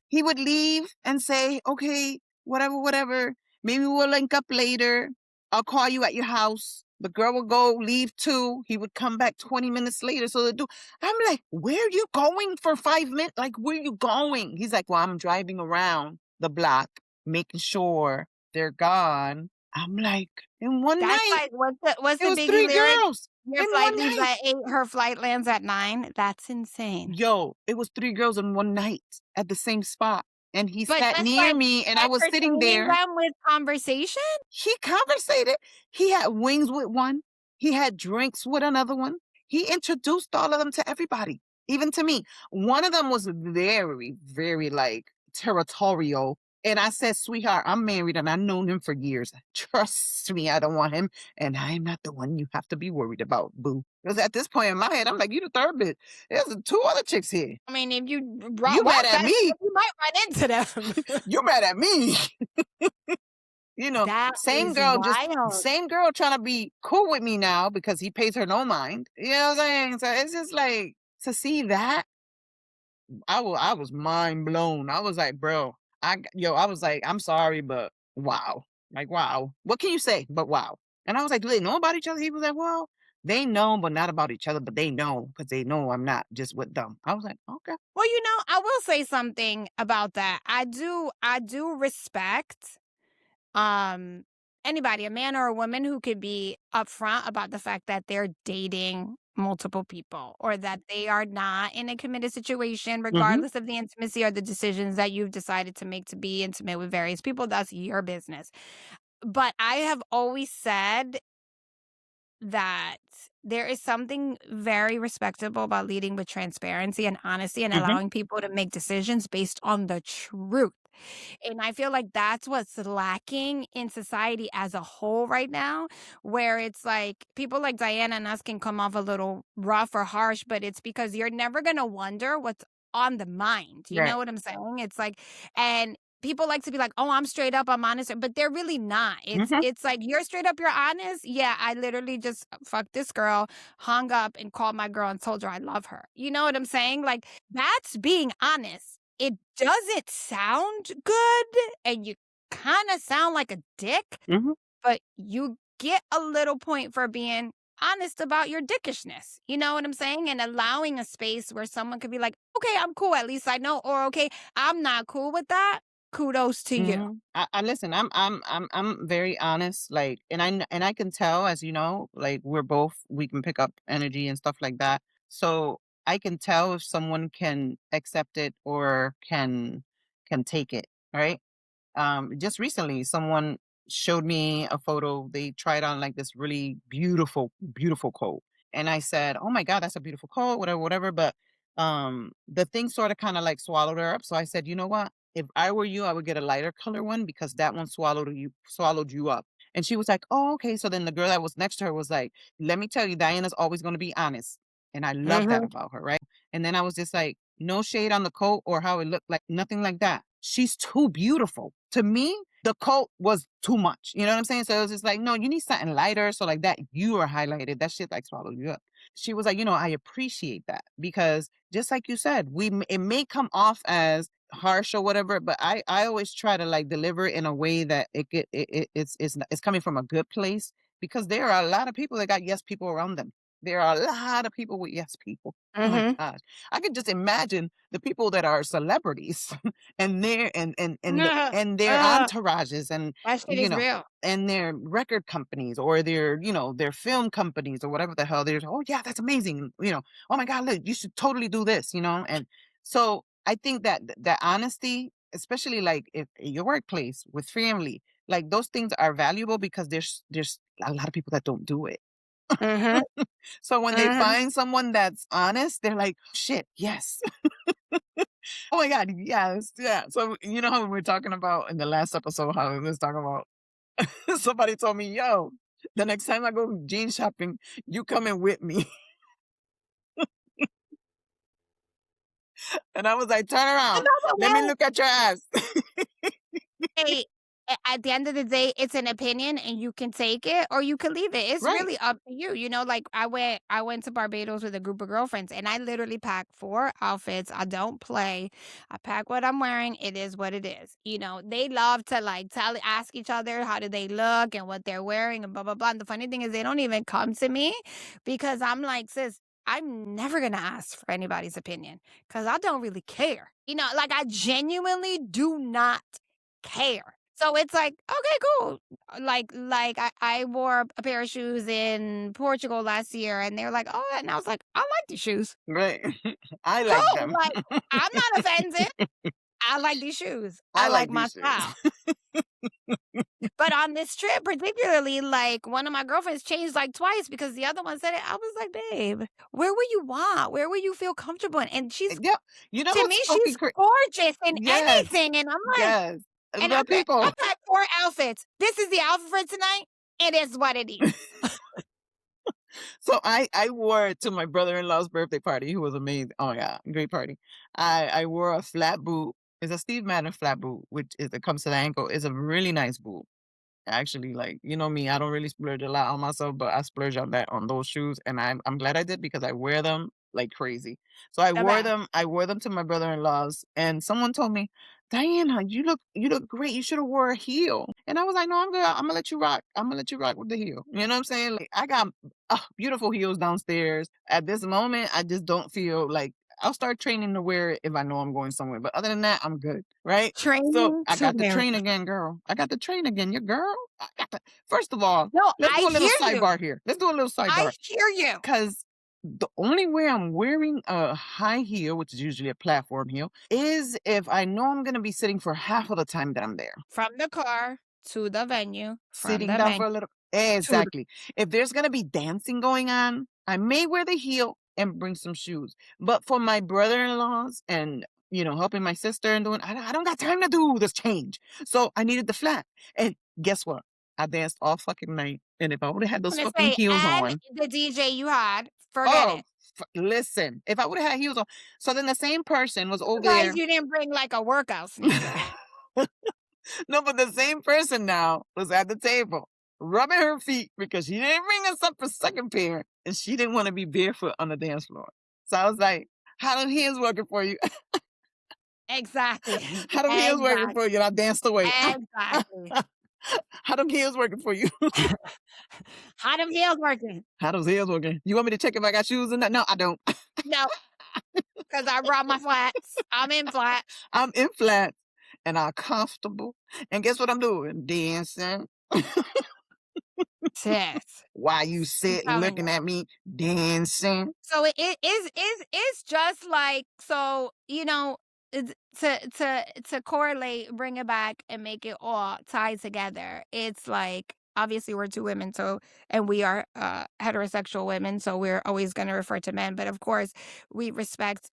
He would leave and say, okay, whatever, whatever. Maybe we'll link up later. I'll call you at your house. The girl would go leave too. He would come back 20 minutes later. So they do. I'm like, where are you going for 5 minutes? Like, where are you going? He's like, well, I'm driving around the block, making sure they're gone. I'm like, in one That's night, like what's it the was Biggie three lyric? girls Your in flight one leaves night. at 8, her flight lands at 9. That's insane. Yo, it was 3 girls in one night at the same spot. And he But sat just near like me and I was sitting entertaining there. them with conversation? He conversated. He had wings with one. He had drinks with another one. He introduced all of them to everybody, even to me. One of them was very, very like territorial. And I said, sweetheart, I'm married and I've known him for years. Trust me, I don't want him. And I'm not the one you have to be worried about, boo. Because at this point in my head, I'm like, you the third bitch. There's 2 other chicks here. I mean, if you You walk mad at fast me. enough, you might run into them. You mad at me. That Same is girl, just wild. same girl trying to be cool with me now because he pays her no mind. You know what I'm saying? So it's just like to see that, I was mind blown. I was like, bro, I was like, I'm sorry, but wow. Like, wow. What can you say? But wow. And I was like, "Do they know about each other?" He was like, "Well, they know, but not about each other, but they know because they know I'm not just with them." I was like, "Okay." Well, I will say something about that. I do respect um anybody, a man or a woman, who could be upfront about the fact that they're dating multiple people or that they are not in a committed situation Mhm, regardless of the intimacy or the decisions that you've decided to make to be intimate with various people. That's your business. But I have always said that there is something very respectable about leading with transparency and honesty and mhm, allowing people to make decisions based on the truth. And I feel like that's what's lacking in society as a whole right now, where it's like people like Diana and us can come off a little rough or harsh, but it's because you're never going to wonder what's on the mind. You know right. what I'm saying? It's like, and people like to be like, "Oh, I'm straight up, I'm honest," but they're really not. It's Mhm, it's like, "You're straight up, you're honest?" "Yeah, I literally just fucked this girl, hung up, and called my girl and told her I love her." You know what I'm saying? Like, that's being honest. It doesn't sound good, and you kinda sound like a dick, mhm, but you get a little point for being honest about your dickishness. You know what I'm saying? And allowing a space where someone could be like, "Okay, I'm cool, at least I know," or, "Okay, I'm not cool with that. Kudos to you." mhm. I listen, I'm very honest, like, and I can tell, as you know, like, we can pick up energy and stuff like that. So, I can tell if someone can accept it or can take it, right? Just recently someone showed me a photo. They tried on like this really beautiful coat, and I said, "Oh my god, that's a beautiful coat, whatever, whatever." But the thing sort of kind of like swallowed her up, so I said, "You know what, if I were you, I would get a lighter color one because that one swallowed you up." And she was like, "Oh, okay." So then the girl that was next to her was like, "Let me tell you, Diana's always going to be honest." And I love that Mhm, about her, right? And then I was just like, no shade on the coat or how it looked, like nothing like that. She's too beautiful. To me, the coat was too much. You know what I'm saying? So it was just like, no, you need something lighter. So like that, you are highlighted. That shit like swallowed you up. She was like, I appreciate that because just like you said, it may come off as harsh or whatever, but I always try to like deliver it in a way that it's coming from a good place because there are a lot of people that got yes people around them. There are a lot of people with yes people. Oh my mhm. gosh. I could just imagine the people that are celebrities and their Ugh, entourages and that shit you is know real. and their record companies or their film companies or whatever the hell they're, oh yeah, that's amazing, oh my god, look, you should totally do this, and so I think that that honesty, especially like if in your workplace with family, like those things are valuable because there's a lot of people that don't do it. Mhm, So when they mhm. find someone that's honest, they're like, shit, yes. Oh my God, yes, yeah. So you know how we were talking about in the last episode, how we was talking about somebody told me, yo, the next time I go jean shopping, you coming with me. And I was like, turn You around. know Let me what? look at your ass. Hey, at the end of the day, it's an opinion and you can take it or you can leave it. It's Right. really up to you. Like I went to Barbados with a group of girlfriends and I literally packed 4 outfits. I don't play. I pack what I'm wearing. It is what it is. They love to like ask each other how do they look and what they're wearing and blah blah blah. And the funny thing is they don't even come to me because I'm like, sis, I'm never gonna ask for anybody's opinion because I don't really care. Like I genuinely do not care. So it's like, okay, cool. Like I wore a pair of shoes in Portugal last year and they're like, oh, and I was like, I like these shoes. Right. I like Cool. them. Like, I'm not offended. I like these shoes. I I like like my these style. shoes. But on this trip, particularly, like one of my girlfriends changed like twice because the other one said it. I was like, babe, where will you want? Where will you feel comfortable in? And Yeah. You know to me, what's she's fucking crazy? gorgeous in Yes. anything. And I'm like, Yes. and I The packed I people. packed 4 outfits. This is the outfit for tonight. It is what it is. So I wore it to my brother-in-law's birthday party, who was amazing. Oh yeah, great party. I wore a flat boot. It's a Steve Madden flat boot, which is it comes to the ankle. It's a really nice boot. Actually, like you know me, I don't really splurge a lot on myself, but I splurge on those shoes, and I'm glad I did because I wear them like crazy. So Okay. I wore them to my brother-in-law's, and someone told me, "Diana, you look great. You should have wore a heel." And I was like, "No, I'm good. I'm gonna let you rock. I'm gonna let you rock with the heel." You know what I'm saying? Like, I got beautiful heels downstairs. At this moment, I just don't feel like I'll start training to wear it if I know I'm going somewhere. But other than that, I'm good, right? So Training I to got the wear train it. again, girl. I got the train again. Your girl. I got the, first of all, No, let's I do a little hear you. sidebar here. Let's do a little I sidebar hear you. because the only way I'm wearing a high heel, which is usually a platform heel, is if I know I'm gonna be sitting for half of the time that I'm there. From the car to the venue, from Sitting the down for venue a little to the exactly. If there's gonna be dancing going on, I may wear the heel and bring some shoes. But for my brother-in-laws and, helping my sister and doing I don't got time to do this change. So I needed the flat. And guess what? I danced all fucking night. And if I would have had those gonna fucking say, heels and on, the DJ you had, forget oh, it. listen, if I would have had heels on, so then the same person was over Surprised there. you didn't bring like a workout sneaker. No, but the same person now was at the table rubbing her feet because she didn't bring us up for second pair and she didn't want to be barefoot on the dance floor. So I was like, how them heels working for you? Exactly. How them heels working Exactly. for you? And I danced away. Exactly. How them heels working for you? How them heels working? How those heels working? You want me to check if I got shoes in that? No, I don't. No, because I brought my flats. I'm in flats. I'm in flats and I'm comfortable. And guess what I'm doing? Dancing. Yes. While you I'm sitting telling looking you. at me dancing. So it's just like so, to correlate, bring it back and make it all tie together. It's like obviously we're two women, so and we are heterosexual women, so we're always gonna refer to men. But of course, we respect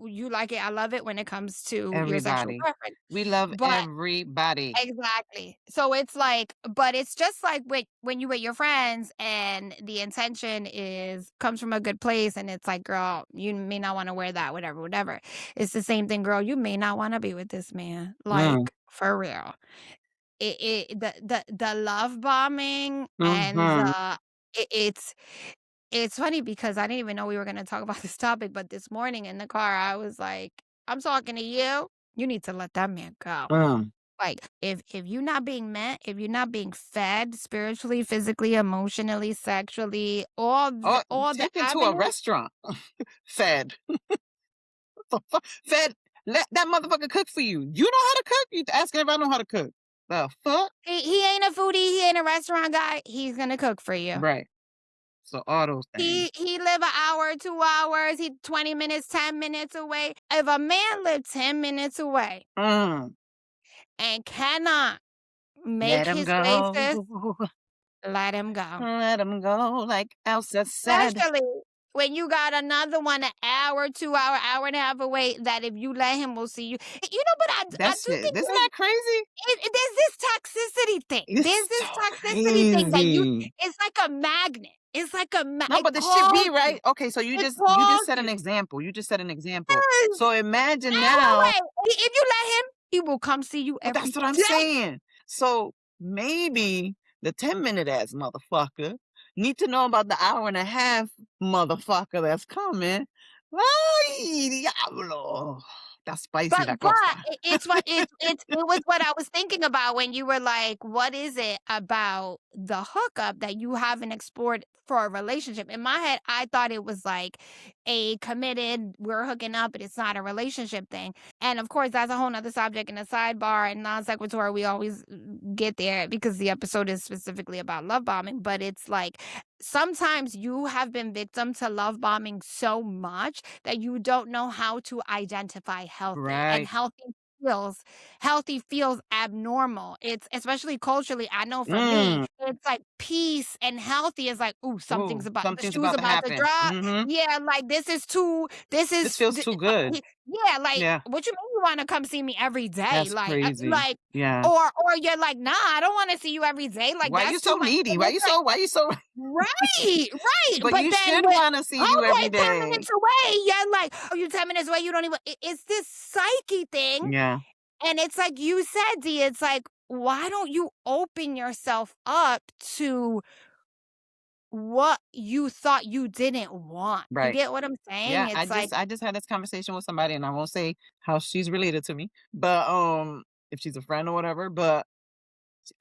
you like it, I love it when it comes to your sexual Everybody. preference. We love But everybody. exactly. So it's like but it's just like when you with your friends and the intention is comes from a good place and it's like, "Girl, you may not wanna wear that, whatever, whatever." It's the same thing, "Girl, you may not wanna be with this man." Mm, Like, for real. The love bombing and mhm, it's funny because I didn't even know we were gonna talk about this topic, but this morning in the car, I was like, "I'm talking to you. You need to let that man go." mm. Like, if you're not being met, if you're not being fed spiritually, physically, emotionally, sexually, Oh, all the take him to a avenues, restaurant. Fed. What the fuck? Fed. Let that motherfucker cook for you. You know how to cook? You asking if I know how to cook. The fuck? he ain't a foodie, he ain't a restaurant guy, he's gonna cook for you. Right. So all those things. He live an hour, 2 hours, he 20 minutes, 10 minutes away. If a man live 10 minutes away Mm. and cannot make Let him his places, go. let him go. Let him go. Like Elsa said. Especially when you got another one an hour, 2 hour, hour and a half away that if you let him will see you. But I That's do it. think Isn't that crazy? there's this toxicity thing. There's It's this so toxicity thing that crazy. it's like a magnet. It's like No, it but this should calls be you. right. Okay, so It you just calls set an you. example. You just set an example. Yes. So imagine Hour now, away. If you let him, he will come see you but every that's what I'm day. saying. So maybe the 10-minute ass motherfucker need to know about the hour and a half motherfucker that's coming. Ay, diablo. That's spicy la But cosa. it's what it was what I was thinking about when you were like, "What is it about the hookup that you haven't explored for a relationship?" In my head, I thought it was like a committed, we're hooking up, but it's not a relationship thing. And of course, that's a whole nother subject in a sidebar and non sequitur. We always get there because the episode is specifically about love bombing. But it's like sometimes you have been victim to love bombing so much that you don't know how to identify healthy and Right. healthy feels abnormal. It's especially culturally, I know for me, Mm. it's like peace and healthy is like, ooh, Ooh, something's about the something's shoe's about to about to happen. drop. Mm-hmm. Yeah, like this This is feels too good. yeah, like Yeah, what you mean you want to come see me every day? that's crazy. Like Yeah. or you're like, nah, I don't want to see you every day. Like Why you that's too so much. needy? And it's like Why you so right, right. but But you then should with wanna see you every homeboy 10 day. minutes away, you're like, oh, you 10 minutes away, you don't even it's this psyche thing. Yeah. And it's like you said, D, it's like, why don't you open yourself up to what you thought you didn't want. You Right. get what I'm saying? Yeah, It's like, I just had this conversation with somebody, and I won't say how she's related to me, but, if she's a friend or whatever, but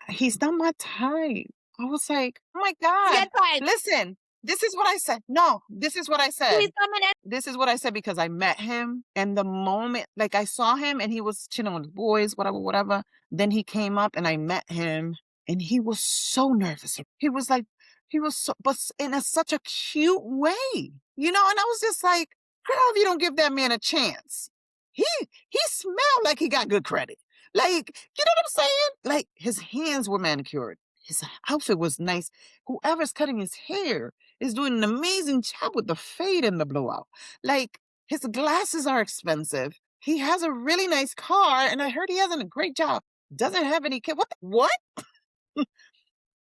he's not my type. I was like, "Oh my your god, type. listen, this is what I said." No, this is what I He's said. coming in. This is what I said because I met him, and the moment like, I saw him and he was chilling with his boys, whatever, whatever. Then he came up and I met him, and he was so nervous. He was like he was so but in such a cute way, you know? And I was just like, "Girl, if you don't give that man a chance." He he smelled like he got good credit. Like, you know what I'm saying? Like, his hands were manicured. His outfit was nice. Whoever's cutting his hair is doing an amazing job with the fade and the blowout. Like, his glasses are expensive. He has a really nice car, and I heard he has a great job. Doesn't have any kid. What?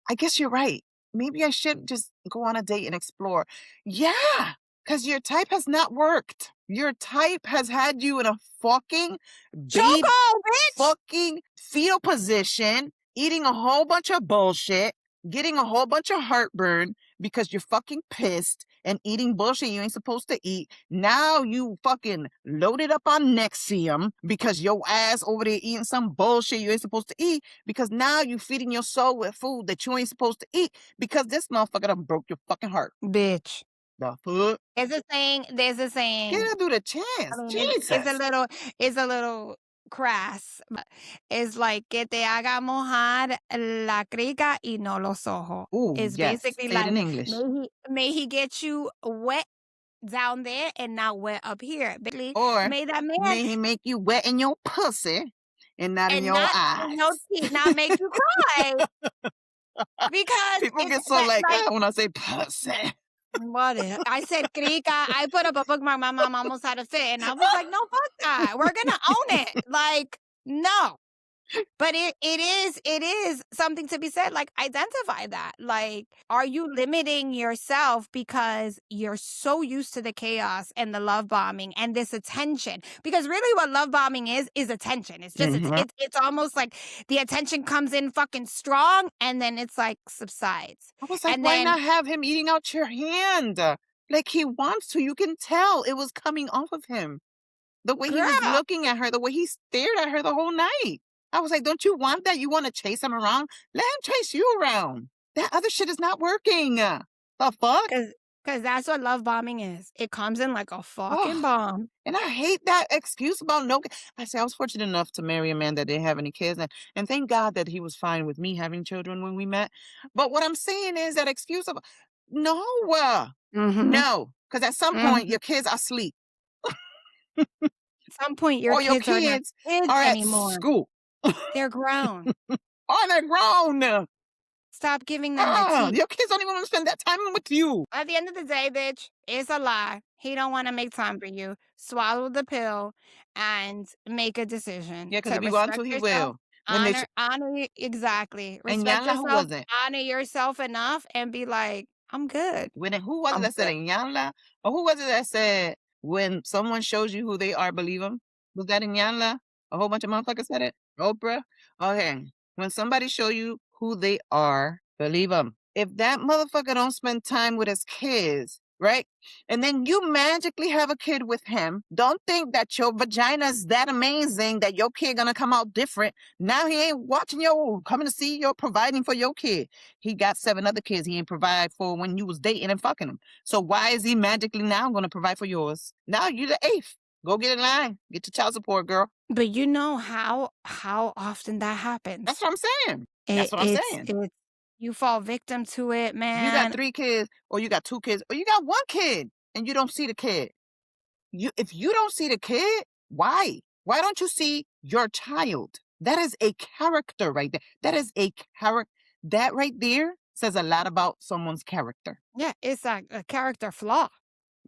I guess you're right. Maybe I should just go on a date and explore. Yeah, because your type has not worked. Your type has had you in a fucking babe Choco, bitch. fucking fetal position, eating a whole bunch of bullshit, getting a whole bunch of heartburn because you're fucking pissed and eating bullshit you ain't supposed to eat. Now you fucking loaded up on Nexium because your ass over there eating some bullshit you ain't supposed to eat because now you feeding your soul with food that you ain't supposed to eat because this motherfucker done broke your fucking heart. Bitch. The fuck? There's a Get saying, her through the I chance. mean, Jesus. it's a little crass, but it's like que te haga mojar la crica y no los ojos. Ooh, It's yes. basically Say it in like, English. may he get you wet down there and not wet up here. Basically, Or may that man may he make you wet in your pussy and not in and your not in your eyes. teeth, not make you cry because People it's get so that like, like when I say pussy. I said crica. I put up a bookmark my mom almost had a fit, and I was like, "No, fuck that. We're gonna own it." Like, no. But it is something to be said, like, identify that. Like, are you limiting yourself because you're so used to the chaos and the love bombing and this attention? Because really what love bombing is attention. It's just Mhm. it's almost like the attention comes in fucking strong and then it's like subsides. I was like, And why then, not have him eating out your hand? Like he wants to. You can tell it was coming off of him. The way he was girl, looking at her, the way he stared at her the whole night. I was like, don't you want that? You want to chase him around? Let him chase you around. That other shit is not working. The fuck? cause that's what love bombing is. It comes in like a fucking Oh, bomb. and I hate that excuse about no. I say I was fortunate enough to marry a man that didn't have any kids, and thank God that he was fine with me having children when we met. But what I'm saying is that excuse of no, Mhm. no, because at some point Mhm. your kids are asleep At some point, your or your kids are not kids kids are at anymore. school They're grown. or they're grown. Stop giving them the tea. Your kids don't even want to spend that time with you. At the end of the day, bitch, it's a lie. He don't wanna make time for you. Swallow the pill and make a decision Yeah, because to if he wants to, respect he yourself, will. When they honor y exactly. and Respect Yanla, who yourself, was it? honor yourself enough, and be like, "I'm good. Who was it I'm that said good." it? Yanla? Or who was it that said when someone shows you who they are, believe them? Was that in Yanla? A whole bunch of motherfuckers said it? Oprah? Okay. When somebody show you who they are, believe them. If that motherfucker don't spend time with his kids, right? And then you magically have a kid with him. Don't think that your vagina is that amazing that your kid gonna come out different. Now he ain't watching your coming to see you providing for your kid. He got 7 other kids he ain't provide for when you was dating and fucking him. So why is he magically now gonna provide for yours? Now you the eighth. Go get in line. Get your child support, girl. But you know how often that That's happens. what I'm saying. That's It what I'm it's saying. it's you fall victim to it, You got man. 3 kids, or you got 2 kids, or you got 1 kid and you don't see the kid. If you don't see the kid, why? Why don't you see your child? That is a character right there. That is a character. That right there says a lot about someone's character. Yeah, it's a character flaw.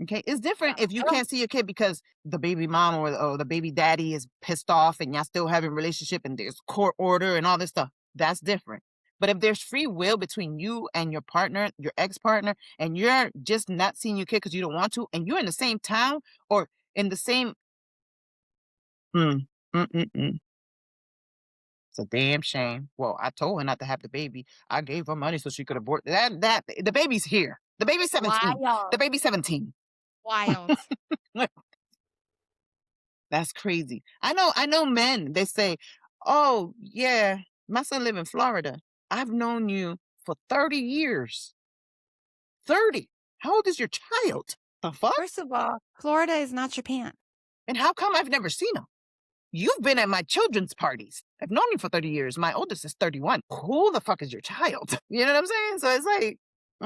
Okay, it's different if you Oh, can't see your kid because the baby mom or the baby daddy is pissed off and y'all still having relationship and there's court order and all this stuff. That's different. But if there's free will between you and your partner, your ex-partner, and you're just not seeing your kid because you don't want to, and you're in the same town or in the same mm, mm, mm, mm. It's a damn shame. Well, I told her not to have the baby. I gave her money so she could abort that. The baby's here. The baby's 17. Wild, The baby's 17. wild. That's crazy. I know men, they say, "Oh, yeah, my son live in Florida." I've known you for 30 years. 30. How old is your child? The fuck? First of all, Florida is not Japan. And how come I've never seen him? You've been at my children's parties. I've known you for 30 years. My oldest is 31. Who the fuck is your child? You know what I'm saying? So it's like,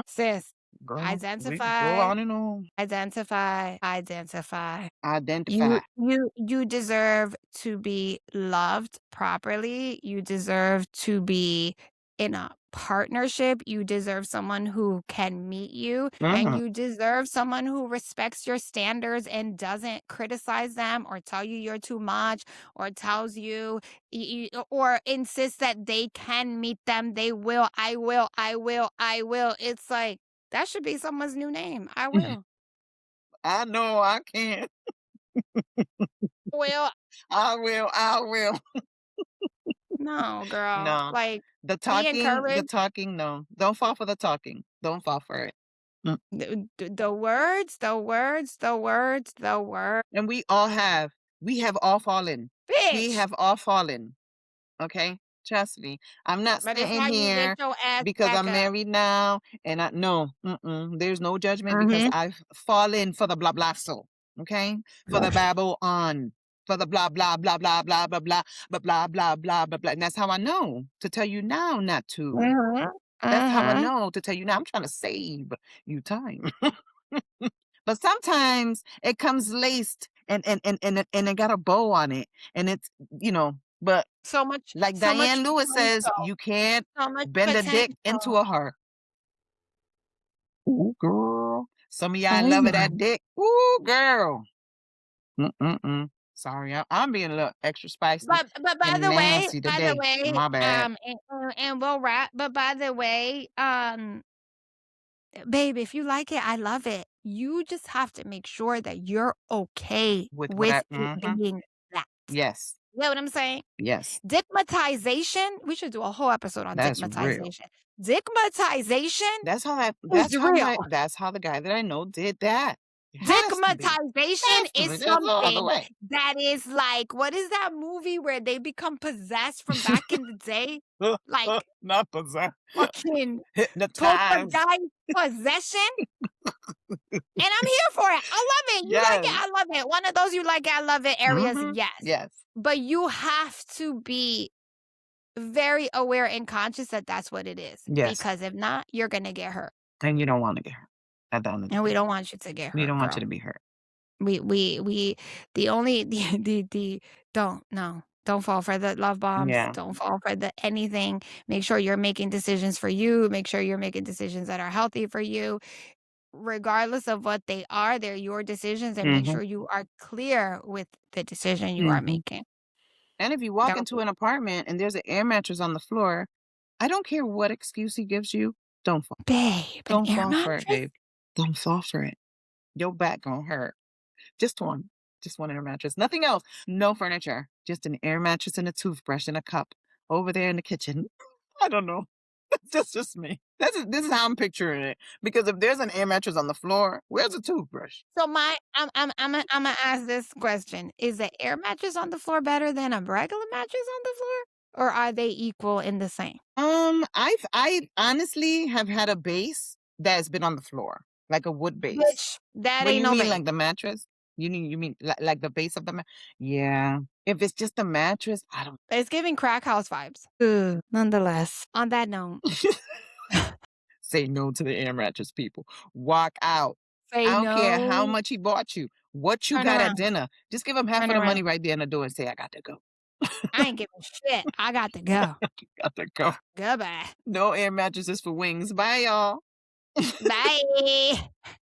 Sis, girl, we can go identify, on and on. identify, identify. Identify. You deserve to be loved properly. You deserve to be in a partnership. You deserve someone who can meet you, and Mhm. you deserve someone who respects your standards and doesn't criticize them or tell you you're too much or tells you or insists that they can meet them. They will. I will. I will. I will. It's like that should be someone's new name. I will. I know I can. Will. I will. I will. No, girl. No. Like, The be talking, the encouraged. talking, no. Don't fall for the talking. Don't fall for it. Mm. The words, the words, the words, the word. And we all have. We have all fallen. We Bitch, have all fallen. Okay? Trust me. I'm not but it's sitting how you get here your ass because back I'm up. married now and I no, there's no judgment because Mhm. I've fallen for the blah blah so. Okay? For the babble on. For the blah blah blah blah blah blah blah blah blah blah blah blah blah. And that's how I know to tell you now not to. Mhm. That's how I Mhm. know to tell you now. I'm trying to save you time. But sometimes it comes laced and it got a bow on it. And it's but like So much Diane Lewis says, potential, you can't so much bend a dick into potential. a heart. Ooh, girl. Some of y'all Oh love it my. that dick. Ooh, girl. Mm-mm-mm. Sorry, I'm being a little extra spicy But by and the way, nasty today. My bad. and we'll wrap. But by the way, babe, if you like it, I love it. You just have to make sure that you're okay With what with I it being that. yes. You know what I'm saying? Yes. Digmatization, we should do a whole episode on That's real. digmatization. Digmatization That's how I is real. that's how the guy that I know did that. It has to be. Digmatization Has to is be. There's no other something way. that is like, what is that movie where they become possessed from back in the day? Like Not possessed. fucking Hypnotized. poltergeist possession? And I'm here for it. I love it. You like it, Yes. I love it. One of those you like it, I love it areas, Mhm. yes. Yes. But you have to be very aware and conscious that that's what it is, Yes. because if not, you're gonna get hurt, And you don't wanna get hurt at the end of the and we day. don't want you to get We hurt, don't want you girl. to be hurt. We the only the don't, no, don't fall for the love bombs, Yeah. don't fall for the anything. Make sure you're making decisions for you, make sure you're making decisions that are healthy for you. Regardless of what they are, they're your decisions, and make Mhm. sure you are clear with the decision you are Mhm. making. And if you walk Don't into an apartment and there's an air mattress on the floor, I don't care what excuse he gives you, don't fall. babe, an Don't air fall for it, mattress? babe. Don't fall for it. Your back gonna hurt. Just one. Just one air mattress. Nothing else. No furniture. Just an air mattress and a toothbrush and a cup over there in the kitchen. I don't know. That's just me. This is how I'm picturing it. Because if there's an air mattress on the floor, where's a toothbrush? So Imma ask this question. Is the air mattress on the floor better than a regular mattress on the floor? Or are they equal in the same? I honestly have had a base that's been on the floor, like a wood base. Bitch, that When ain't you no mean base. like the mattress, you mean like the base of the yeah. If it's just a mattress, I don't. It's giving crack house vibes. Ugh, nonetheless, on that note, Say no to the air mattress, people. Walk out. I say don't care how no, much he bought you, what you turn got at around, dinner. Just give him half turn of the around. money right there in the door and say, I got to go. I ain't giving shit. I got to go. Got to go. Goodbye. No air mattresses for wings. Bye, y'all. Bye.